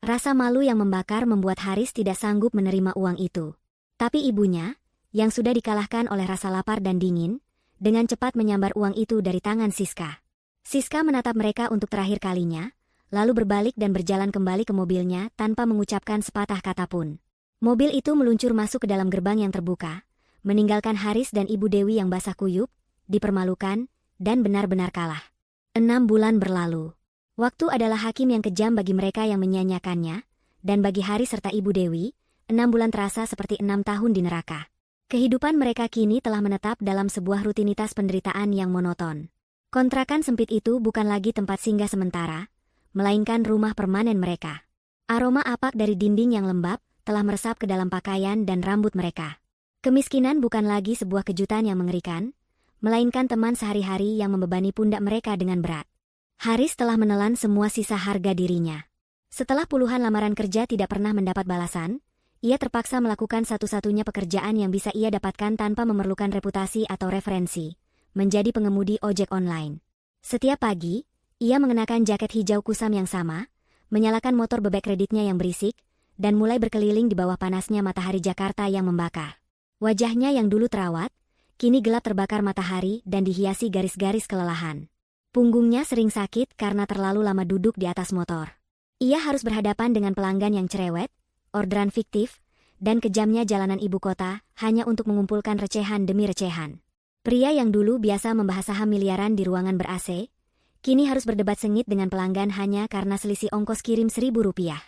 Rasa malu yang membakar membuat Haris tidak sanggup menerima uang itu. Tapi ibunya, yang sudah dikalahkan oleh rasa lapar dan dingin, dengan cepat menyambar uang itu dari tangan Siska. Siska menatap mereka untuk terakhir kalinya, lalu berbalik dan berjalan kembali ke mobilnya tanpa mengucapkan sepatah kata pun. Mobil itu meluncur masuk ke dalam gerbang yang terbuka, meninggalkan Haris dan Ibu Dewi yang basah kuyup, dipermalukan, dan benar-benar kalah. 6 bulan berlalu. Waktu adalah hakim yang kejam bagi mereka yang menyia-nyiakannya, dan bagi Haris serta Ibu Dewi, 6 bulan terasa seperti 6 tahun di neraka. Kehidupan mereka kini telah menetap dalam sebuah rutinitas penderitaan yang monoton. Kontrakan sempit itu bukan lagi tempat singgah sementara, melainkan rumah permanen mereka. Aroma apak dari dinding yang lembab telah meresap ke dalam pakaian dan rambut mereka. Kemiskinan bukan lagi sebuah kejutan yang mengerikan, melainkan teman sehari-hari yang membebani pundak mereka dengan berat. Haris telah menelan semua sisa harga dirinya. Setelah puluhan lamaran kerja tidak pernah mendapat balasan, ia terpaksa melakukan satu-satunya pekerjaan yang bisa ia dapatkan tanpa memerlukan reputasi atau referensi, menjadi pengemudi ojek online. Setiap pagi, ia mengenakan jaket hijau kusam yang sama, menyalakan motor bebek kreditnya yang berisik, dan mulai berkeliling di bawah panasnya matahari Jakarta yang membakar. Wajahnya yang dulu terawat, kini gelap terbakar matahari dan dihiasi garis-garis kelelahan. Punggungnya sering sakit karena terlalu lama duduk di atas motor. Ia harus berhadapan dengan pelanggan yang cerewet, orderan fiktif, dan kejamnya jalanan ibu kota hanya untuk mengumpulkan recehan demi recehan. Pria yang dulu biasa membahas saham miliaran di ruangan ber-AC, kini harus berdebat sengit dengan pelanggan hanya karena selisih ongkos kirim Rp1.000.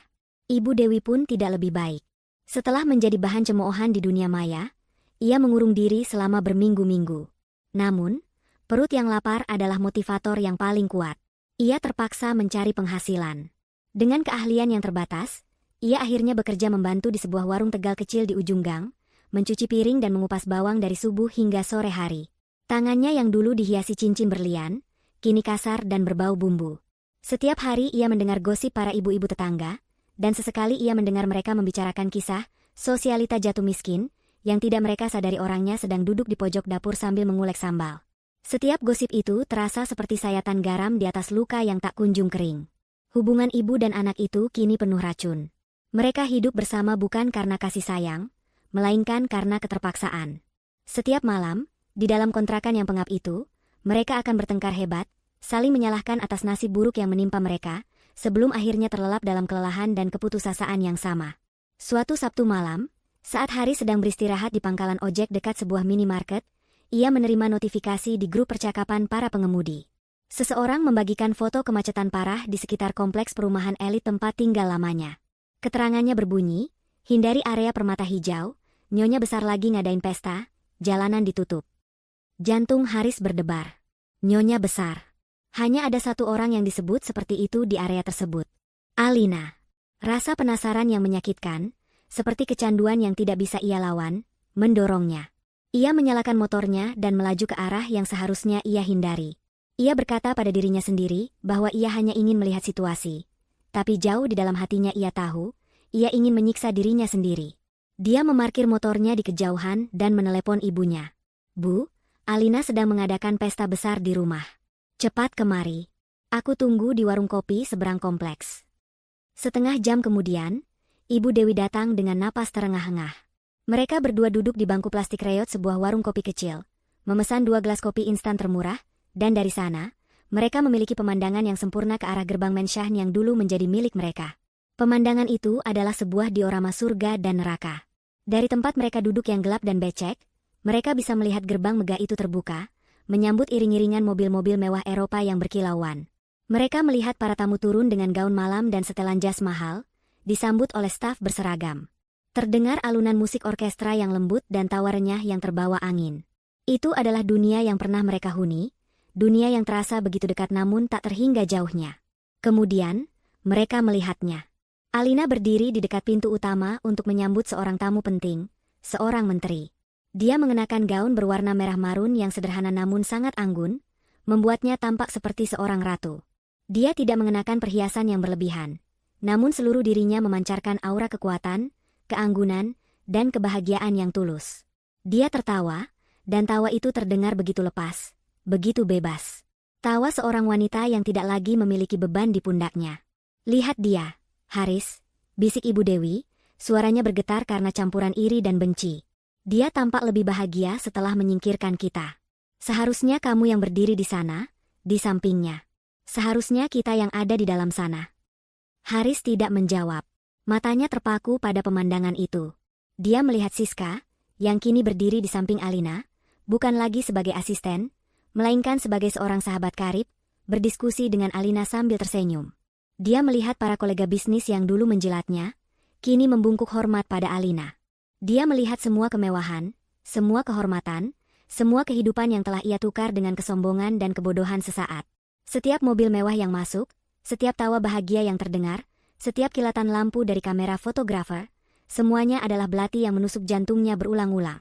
Ibu Dewi pun tidak lebih baik. Setelah menjadi bahan cemoohan di dunia maya, ia mengurung diri selama berminggu-minggu. Namun, perut yang lapar adalah motivator yang paling kuat. Ia terpaksa mencari penghasilan. Dengan keahlian yang terbatas, ia akhirnya bekerja membantu di sebuah warung Tegal kecil di ujung gang, mencuci piring dan mengupas bawang dari subuh hingga sore hari. Tangannya yang dulu dihiasi cincin berlian, kini kasar dan berbau bumbu. Setiap hari ia mendengar gosip para ibu-ibu tetangga, dan sesekali ia mendengar mereka membicarakan kisah sosialita jatuh miskin, yang tidak mereka sadari orangnya sedang duduk di pojok dapur sambil mengulek sambal. Setiap gosip itu terasa seperti sayatan garam di atas luka yang tak kunjung kering. Hubungan ibu dan anak itu kini penuh racun. Mereka hidup bersama bukan karena kasih sayang, melainkan karena keterpaksaan. Setiap malam, di dalam kontrakan yang pengap itu, mereka akan bertengkar hebat, saling menyalahkan atas nasib buruk yang menimpa mereka, sebelum akhirnya terlelap dalam kelelahan dan keputusasaan yang sama. Suatu Sabtu malam, saat Haris sedang beristirahat di pangkalan ojek dekat sebuah minimarket, ia menerima notifikasi di grup percakapan para pengemudi. Seseorang membagikan foto kemacetan parah di sekitar kompleks perumahan elit tempat tinggal lamanya. Keterangannya berbunyi, hindari area permata hijau, nyonya besar lagi ngadain pesta, jalanan ditutup. Jantung Haris berdebar. Nyonya besar. Hanya ada satu orang yang disebut seperti itu di area tersebut. Alina. Rasa penasaran yang menyakitkan, seperti kecanduan yang tidak bisa ia lawan, mendorongnya. Ia menyalakan motornya dan melaju ke arah yang seharusnya ia hindari. Ia berkata pada dirinya sendiri bahwa ia hanya ingin melihat situasi. Tapi jauh di dalam hatinya ia tahu, ia ingin menyiksa dirinya sendiri. Dia memarkir motornya di kejauhan dan menelepon ibunya. Bu, Alina sedang mengadakan pesta besar di rumah. Cepat kemari. Aku tunggu di warung kopi seberang kompleks. Setengah jam kemudian, Ibu Dewi datang dengan napas terengah-engah. Mereka berdua duduk di bangku plastik reot sebuah warung kopi kecil, memesan 2 gelas kopi instan termurah, dan dari sana, mereka memiliki pemandangan yang sempurna ke arah gerbang Mensyahn yang dulu menjadi milik mereka. Pemandangan itu adalah sebuah diorama surga dan neraka. Dari tempat mereka duduk yang gelap dan becek, mereka bisa melihat gerbang megah itu terbuka, menyambut iring-iringan mobil-mobil mewah Eropa yang berkilauan. Mereka melihat para tamu turun dengan gaun malam dan setelan jas mahal, disambut oleh staf berseragam. Terdengar alunan musik orkestra yang lembut dan tawa renyah yang terbawa angin. Itu adalah dunia yang pernah mereka huni, dunia yang terasa begitu dekat namun tak terhingga jauhnya. Kemudian, mereka melihatnya. Alina berdiri di dekat pintu utama untuk menyambut seorang tamu penting, seorang menteri. Dia mengenakan gaun berwarna merah marun yang sederhana namun sangat anggun, membuatnya tampak seperti seorang ratu. Dia tidak mengenakan perhiasan yang berlebihan, namun seluruh dirinya memancarkan aura kekuatan, keanggunan, dan kebahagiaan yang tulus. Dia tertawa, Dan tawa itu terdengar begitu lepas, begitu bebas. Tawa seorang wanita yang tidak lagi memiliki beban di pundaknya. "Lihat dia, Haris," bisik Ibu Dewi, suaranya bergetar karena campuran iri dan benci. "Dia tampak lebih bahagia setelah menyingkirkan kita. Seharusnya kamu yang berdiri di sana, di sampingnya. Seharusnya kita yang ada di dalam sana." Haris tidak menjawab. Matanya terpaku pada pemandangan itu. Dia melihat Siska, yang kini berdiri di samping Alina, bukan lagi sebagai asisten, melainkan sebagai seorang sahabat karib, berdiskusi dengan Alina sambil tersenyum. Dia melihat para kolega bisnis yang dulu menjilatnya, kini membungkuk hormat pada Alina. Dia melihat semua kemewahan, semua kehormatan, semua kehidupan yang telah ia tukar dengan kesombongan dan kebodohan sesaat. Setiap mobil mewah yang masuk, setiap tawa bahagia yang terdengar, setiap kilatan lampu dari kamera fotografer, semuanya adalah belati yang menusuk jantungnya berulang-ulang.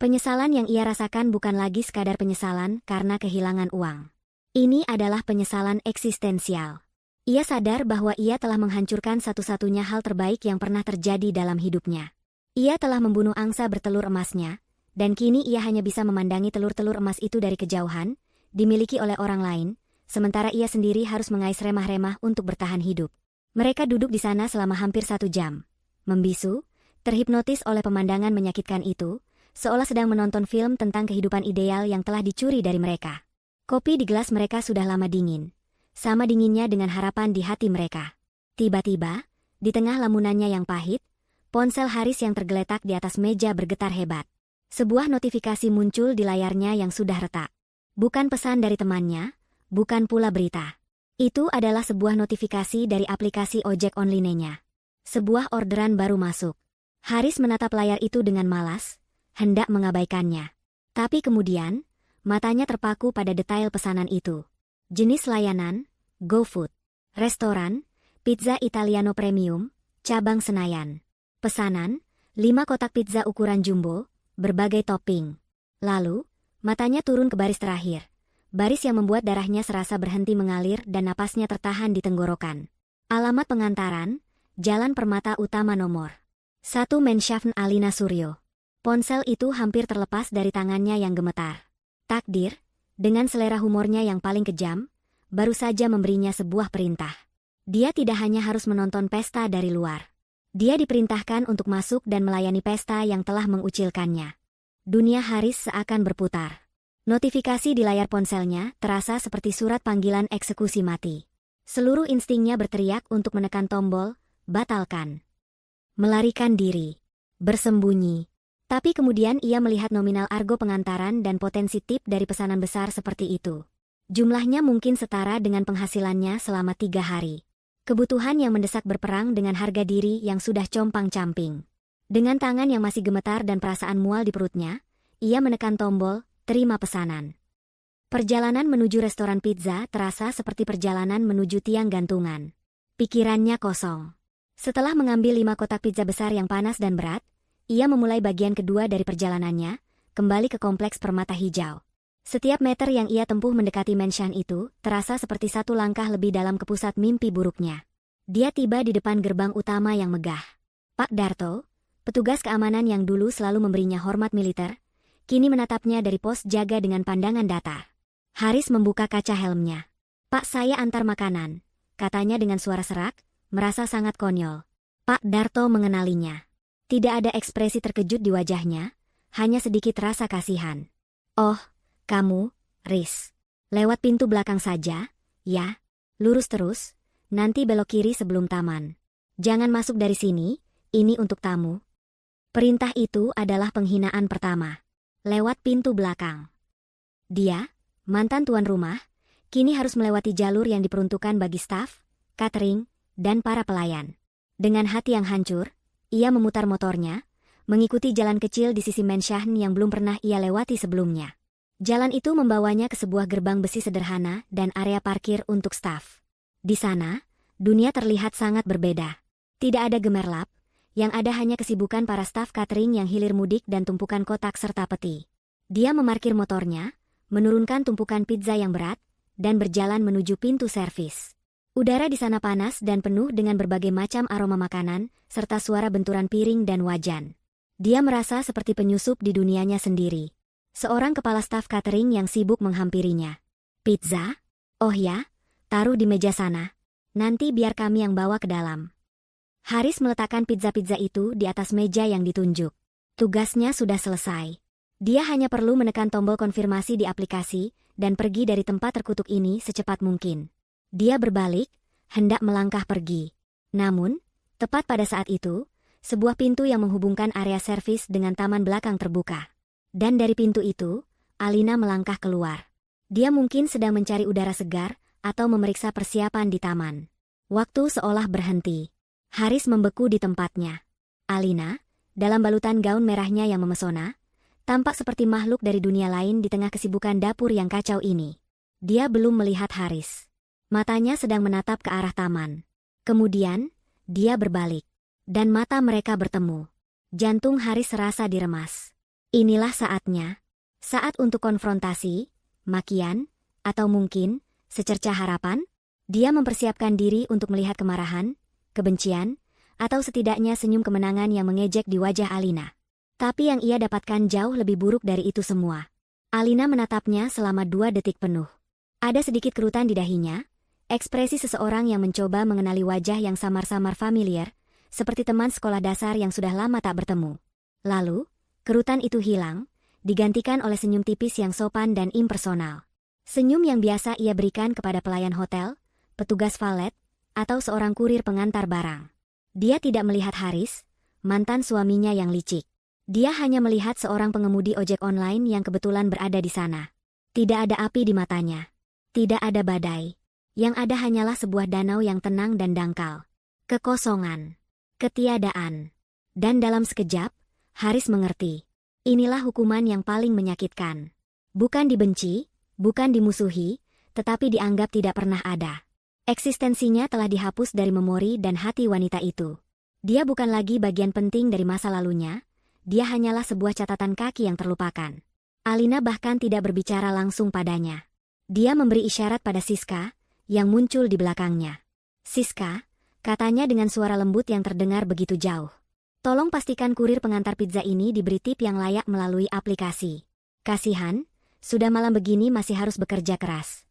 Penyesalan yang ia rasakan bukan lagi sekadar penyesalan karena kehilangan uang. Ini adalah penyesalan eksistensial. Ia sadar bahwa ia telah menghancurkan satu-satunya hal terbaik yang pernah terjadi dalam hidupnya. Ia telah membunuh angsa bertelur emasnya, dan kini ia hanya bisa memandangi telur-telur emas itu dari kejauhan, dimiliki oleh orang lain, sementara ia sendiri harus mengais remah-remah untuk bertahan hidup. Mereka duduk di sana selama hampir 1 jam. Membisu, terhipnotis oleh pemandangan menyakitkan itu, seolah sedang menonton film tentang kehidupan ideal yang telah dicuri dari mereka. Kopi di gelas mereka sudah lama dingin. Sama dinginnya dengan harapan di hati mereka. Tiba-tiba, di tengah lamunannya yang pahit, ponsel Haris yang tergeletak di atas meja bergetar hebat. Sebuah notifikasi muncul di layarnya yang sudah retak. Bukan pesan dari temannya, bukan pula berita. Itu adalah sebuah notifikasi dari aplikasi ojek online-nya. Sebuah orderan baru masuk. Haris menatap layar itu dengan malas, hendak mengabaikannya. Tapi kemudian, matanya terpaku pada detail pesanan itu. Jenis layanan, GoFood. Restoran, pizza Italiano Premium, cabang Senayan. Pesanan, 5 kotak pizza ukuran jumbo, berbagai topping. Lalu, matanya turun ke baris terakhir. Baris yang membuat darahnya serasa berhenti mengalir dan napasnya tertahan di tenggorokan. Alamat pengantaran, Jalan Permata Utama nomor 1 Menshavn Alina Suryo. Ponsel itu hampir terlepas dari tangannya yang gemetar. Takdir, dengan selera humornya yang paling kejam, baru saja memberinya sebuah perintah. Dia tidak hanya harus menonton pesta dari luar. Dia diperintahkan untuk masuk dan melayani pesta yang telah mengucilkannya. Dunia Haris seakan berputar. Notifikasi di layar ponselnya terasa seperti surat panggilan eksekusi mati. Seluruh instingnya berteriak untuk menekan tombol, batalkan. Melarikan diri. Bersembunyi. Tapi kemudian ia melihat nominal argo pengantaran dan potensi tip dari pesanan besar seperti itu. Jumlahnya mungkin setara dengan penghasilannya selama 3 hari. Kebutuhan yang mendesak berperang dengan harga diri yang sudah compang-camping. Dengan tangan yang masih gemetar dan perasaan mual di perutnya, ia menekan tombol, terima pesanan. Perjalanan menuju restoran pizza terasa seperti perjalanan menuju tiang gantungan. Pikirannya kosong. Setelah mengambil 5 kotak pizza besar yang panas dan berat, ia memulai bagian kedua dari perjalanannya, kembali ke kompleks Permata Hijau. Setiap meter yang ia tempuh mendekati mansion itu, terasa seperti 1 langkah lebih dalam ke pusat mimpi buruknya. Dia tiba di depan gerbang utama yang megah. Pak Darto, petugas keamanan yang dulu selalu memberinya hormat militer, kini menatapnya dari pos jaga dengan pandangan datar. Haris membuka kaca helmnya. "Pak, saya antar makanan," katanya dengan suara serak, merasa sangat konyol. Pak Darto mengenalinya. Tidak ada ekspresi terkejut di wajahnya, hanya sedikit rasa kasihan. "Oh, kamu, Riz. Lewat pintu belakang saja, ya. Lurus terus, nanti belok kiri sebelum taman. Jangan masuk dari sini, ini untuk tamu." Perintah itu adalah penghinaan pertama. Lewat pintu belakang. Dia, mantan tuan rumah, kini harus melewati jalur yang diperuntukkan bagi staf, catering, dan para pelayan. Dengan hati yang hancur, ia memutar motornya, mengikuti jalan kecil di sisi Menshavn yang belum pernah ia lewati sebelumnya. Jalan itu membawanya ke sebuah gerbang besi sederhana dan area parkir untuk staf. Di sana, dunia terlihat sangat berbeda. Tidak ada gemerlap, yang ada hanya kesibukan para staf catering yang hilir mudik dan tumpukan kotak serta peti. Dia memarkir motornya, menurunkan tumpukan pizza yang berat, dan berjalan menuju pintu servis. Udara di sana panas dan penuh dengan berbagai macam aroma makanan, serta suara benturan piring dan wajan. Dia merasa seperti penyusup di dunianya sendiri. Seorang kepala staf catering yang sibuk menghampirinya. Pizza? Oh ya, taruh di meja sana. Nanti biar kami yang bawa ke dalam. Haris meletakkan pizza-pizza itu di atas meja yang ditunjuk. Tugasnya sudah selesai. Dia hanya perlu menekan tombol konfirmasi di aplikasi dan pergi dari tempat terkutuk ini secepat mungkin. Dia berbalik, hendak melangkah pergi. Namun, tepat pada saat itu, sebuah pintu yang menghubungkan area servis dengan taman belakang terbuka. Dan dari pintu itu, Alina melangkah keluar. Dia mungkin sedang mencari udara segar atau memeriksa persiapan di taman. Waktu seolah berhenti. Haris membeku di tempatnya. Alina, dalam balutan gaun merahnya yang memesona, tampak seperti makhluk dari dunia lain di tengah kesibukan dapur yang kacau ini. Dia belum melihat Haris. Matanya sedang menatap ke arah taman. Kemudian, dia berbalik. Dan mata mereka bertemu. Jantung Haris serasa diremas. Inilah saatnya. Saat untuk konfrontasi, makian, atau mungkin, secerca harapan. Dia mempersiapkan diri untuk melihat kemarahan, kebencian, atau setidaknya senyum kemenangan yang mengejek di wajah Alina. Tapi yang ia dapatkan jauh lebih buruk dari itu semua. Alina menatapnya selama 2 detik penuh. Ada sedikit kerutan di dahinya, ekspresi seseorang yang mencoba mengenali wajah yang samar-samar familiar, seperti teman sekolah dasar yang sudah lama tak bertemu. Lalu, kerutan itu hilang, digantikan oleh senyum tipis yang sopan dan impersonal. Senyum yang biasa ia berikan kepada pelayan hotel, petugas valet, atau seorang kurir pengantar barang. Dia tidak melihat Haris, mantan suaminya yang licik. Dia hanya melihat seorang pengemudi ojek online yang kebetulan berada di sana. Tidak ada api di matanya. Tidak ada badai. Yang ada hanyalah sebuah danau yang tenang dan dangkal. Kekosongan. Ketiadaan. Dan dalam sekejap, Haris mengerti. Inilah hukuman yang paling menyakitkan. Bukan dibenci, bukan dimusuhi, tetapi dianggap tidak pernah ada. Eksistensinya telah dihapus dari memori dan hati wanita itu. Dia bukan lagi bagian penting dari masa lalunya. Dia hanyalah sebuah catatan kaki yang terlupakan. Alina bahkan tidak berbicara langsung padanya. Dia memberi isyarat pada Siska, yang muncul di belakangnya. Siska, katanya dengan suara lembut yang terdengar begitu jauh. Tolong pastikan kurir pengantar pizza ini diberi tip yang layak melalui aplikasi. Kasihan, sudah malam begini masih harus bekerja keras.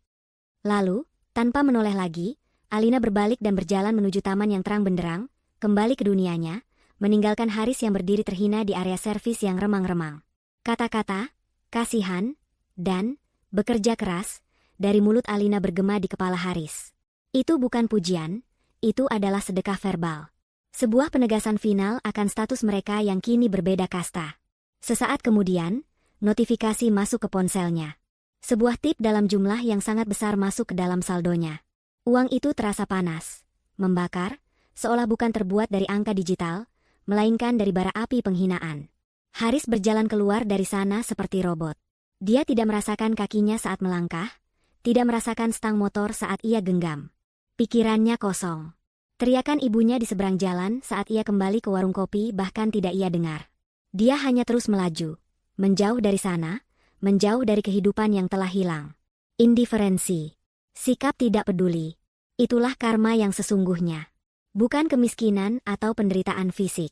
Lalu, tanpa menoleh lagi, Alina berbalik dan berjalan menuju taman yang terang benderang, kembali ke dunianya, meninggalkan Haris yang berdiri terhina di area servis yang remang-remang. Kata-kata, kasihan, dan bekerja keras, dari mulut Alina bergema di kepala Haris. Itu bukan pujian, itu adalah sedekah verbal. Sebuah penegasan final akan status mereka yang kini berbeda kasta. Sesaat kemudian, notifikasi masuk ke ponselnya. Sebuah tip dalam jumlah yang sangat besar masuk ke dalam saldonya. Uang itu terasa panas, membakar, seolah bukan terbuat dari angka digital, melainkan dari bara api penghinaan. Haris berjalan keluar dari sana seperti robot. Dia tidak merasakan kakinya saat melangkah, tidak merasakan stang motor saat ia genggam. Pikirannya kosong. Teriakan ibunya di seberang jalan saat ia kembali ke warung kopi bahkan tidak ia dengar. Dia hanya terus melaju, menjauh dari sana, menjauh dari kehidupan yang telah hilang. Indiferensi. Sikap tidak peduli. Itulah karma yang sesungguhnya. Bukan kemiskinan atau penderitaan fisik.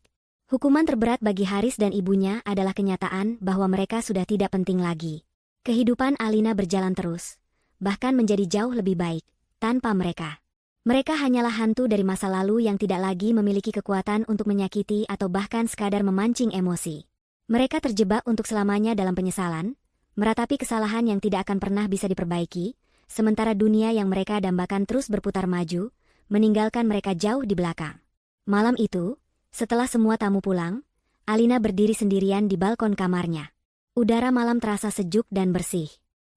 Hukuman terberat bagi Haris dan ibunya adalah kenyataan bahwa mereka sudah tidak penting lagi. Kehidupan Alina berjalan terus, bahkan menjadi jauh lebih baik, tanpa mereka. Mereka hanyalah hantu dari masa lalu yang tidak lagi memiliki kekuatan untuk menyakiti atau bahkan sekadar memancing emosi. Mereka terjebak untuk selamanya dalam penyesalan, meratapi kesalahan yang tidak akan pernah bisa diperbaiki, sementara dunia yang mereka dambakan terus berputar maju, meninggalkan mereka jauh di belakang. Malam itu, setelah semua tamu pulang, Alina berdiri sendirian di balkon kamarnya. Udara malam terasa sejuk dan bersih.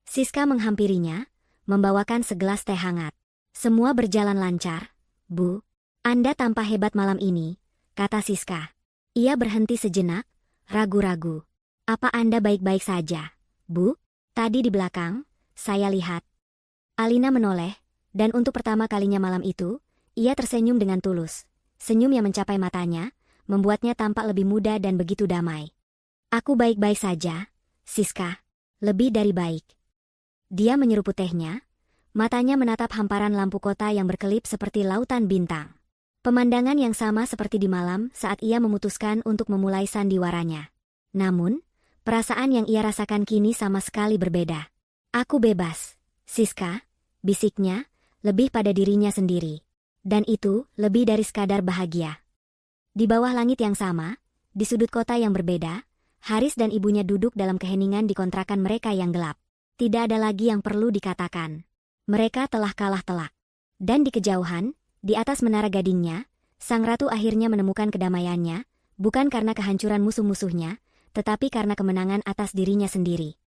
Siska menghampirinya, membawakan segelas teh hangat. Semua berjalan lancar, Bu. Anda tampak hebat malam ini, kata Siska. Ia berhenti sejenak, ragu-ragu. Apa Anda baik-baik saja, Bu? Tadi di belakang, saya lihat. Alina menoleh, dan untuk pertama kalinya malam itu, ia tersenyum dengan tulus. Senyum yang mencapai matanya, membuatnya tampak lebih muda dan begitu damai. Aku baik-baik saja, Siska. Lebih dari baik. Dia menyeruput tehnya, matanya menatap hamparan lampu kota yang berkelip seperti lautan bintang. Pemandangan yang sama seperti di malam saat ia memutuskan untuk memulai sandiwaranya. Namun, Perasaan yang ia rasakan kini sama sekali berbeda. Aku bebas, Siska, bisiknya, lebih pada dirinya sendiri. Dan itu lebih dari sekadar bahagia. Di bawah langit yang sama, di sudut kota yang berbeda, Haris dan ibunya duduk dalam keheningan di kontrakan mereka yang gelap. Tidak ada lagi yang perlu dikatakan. Mereka telah kalah telak. Dan di kejauhan, di atas menara gadingnya, sang ratu akhirnya menemukan kedamaiannya, bukan karena kehancuran musuh-musuhnya, tetapi karena kemenangan atas dirinya sendiri.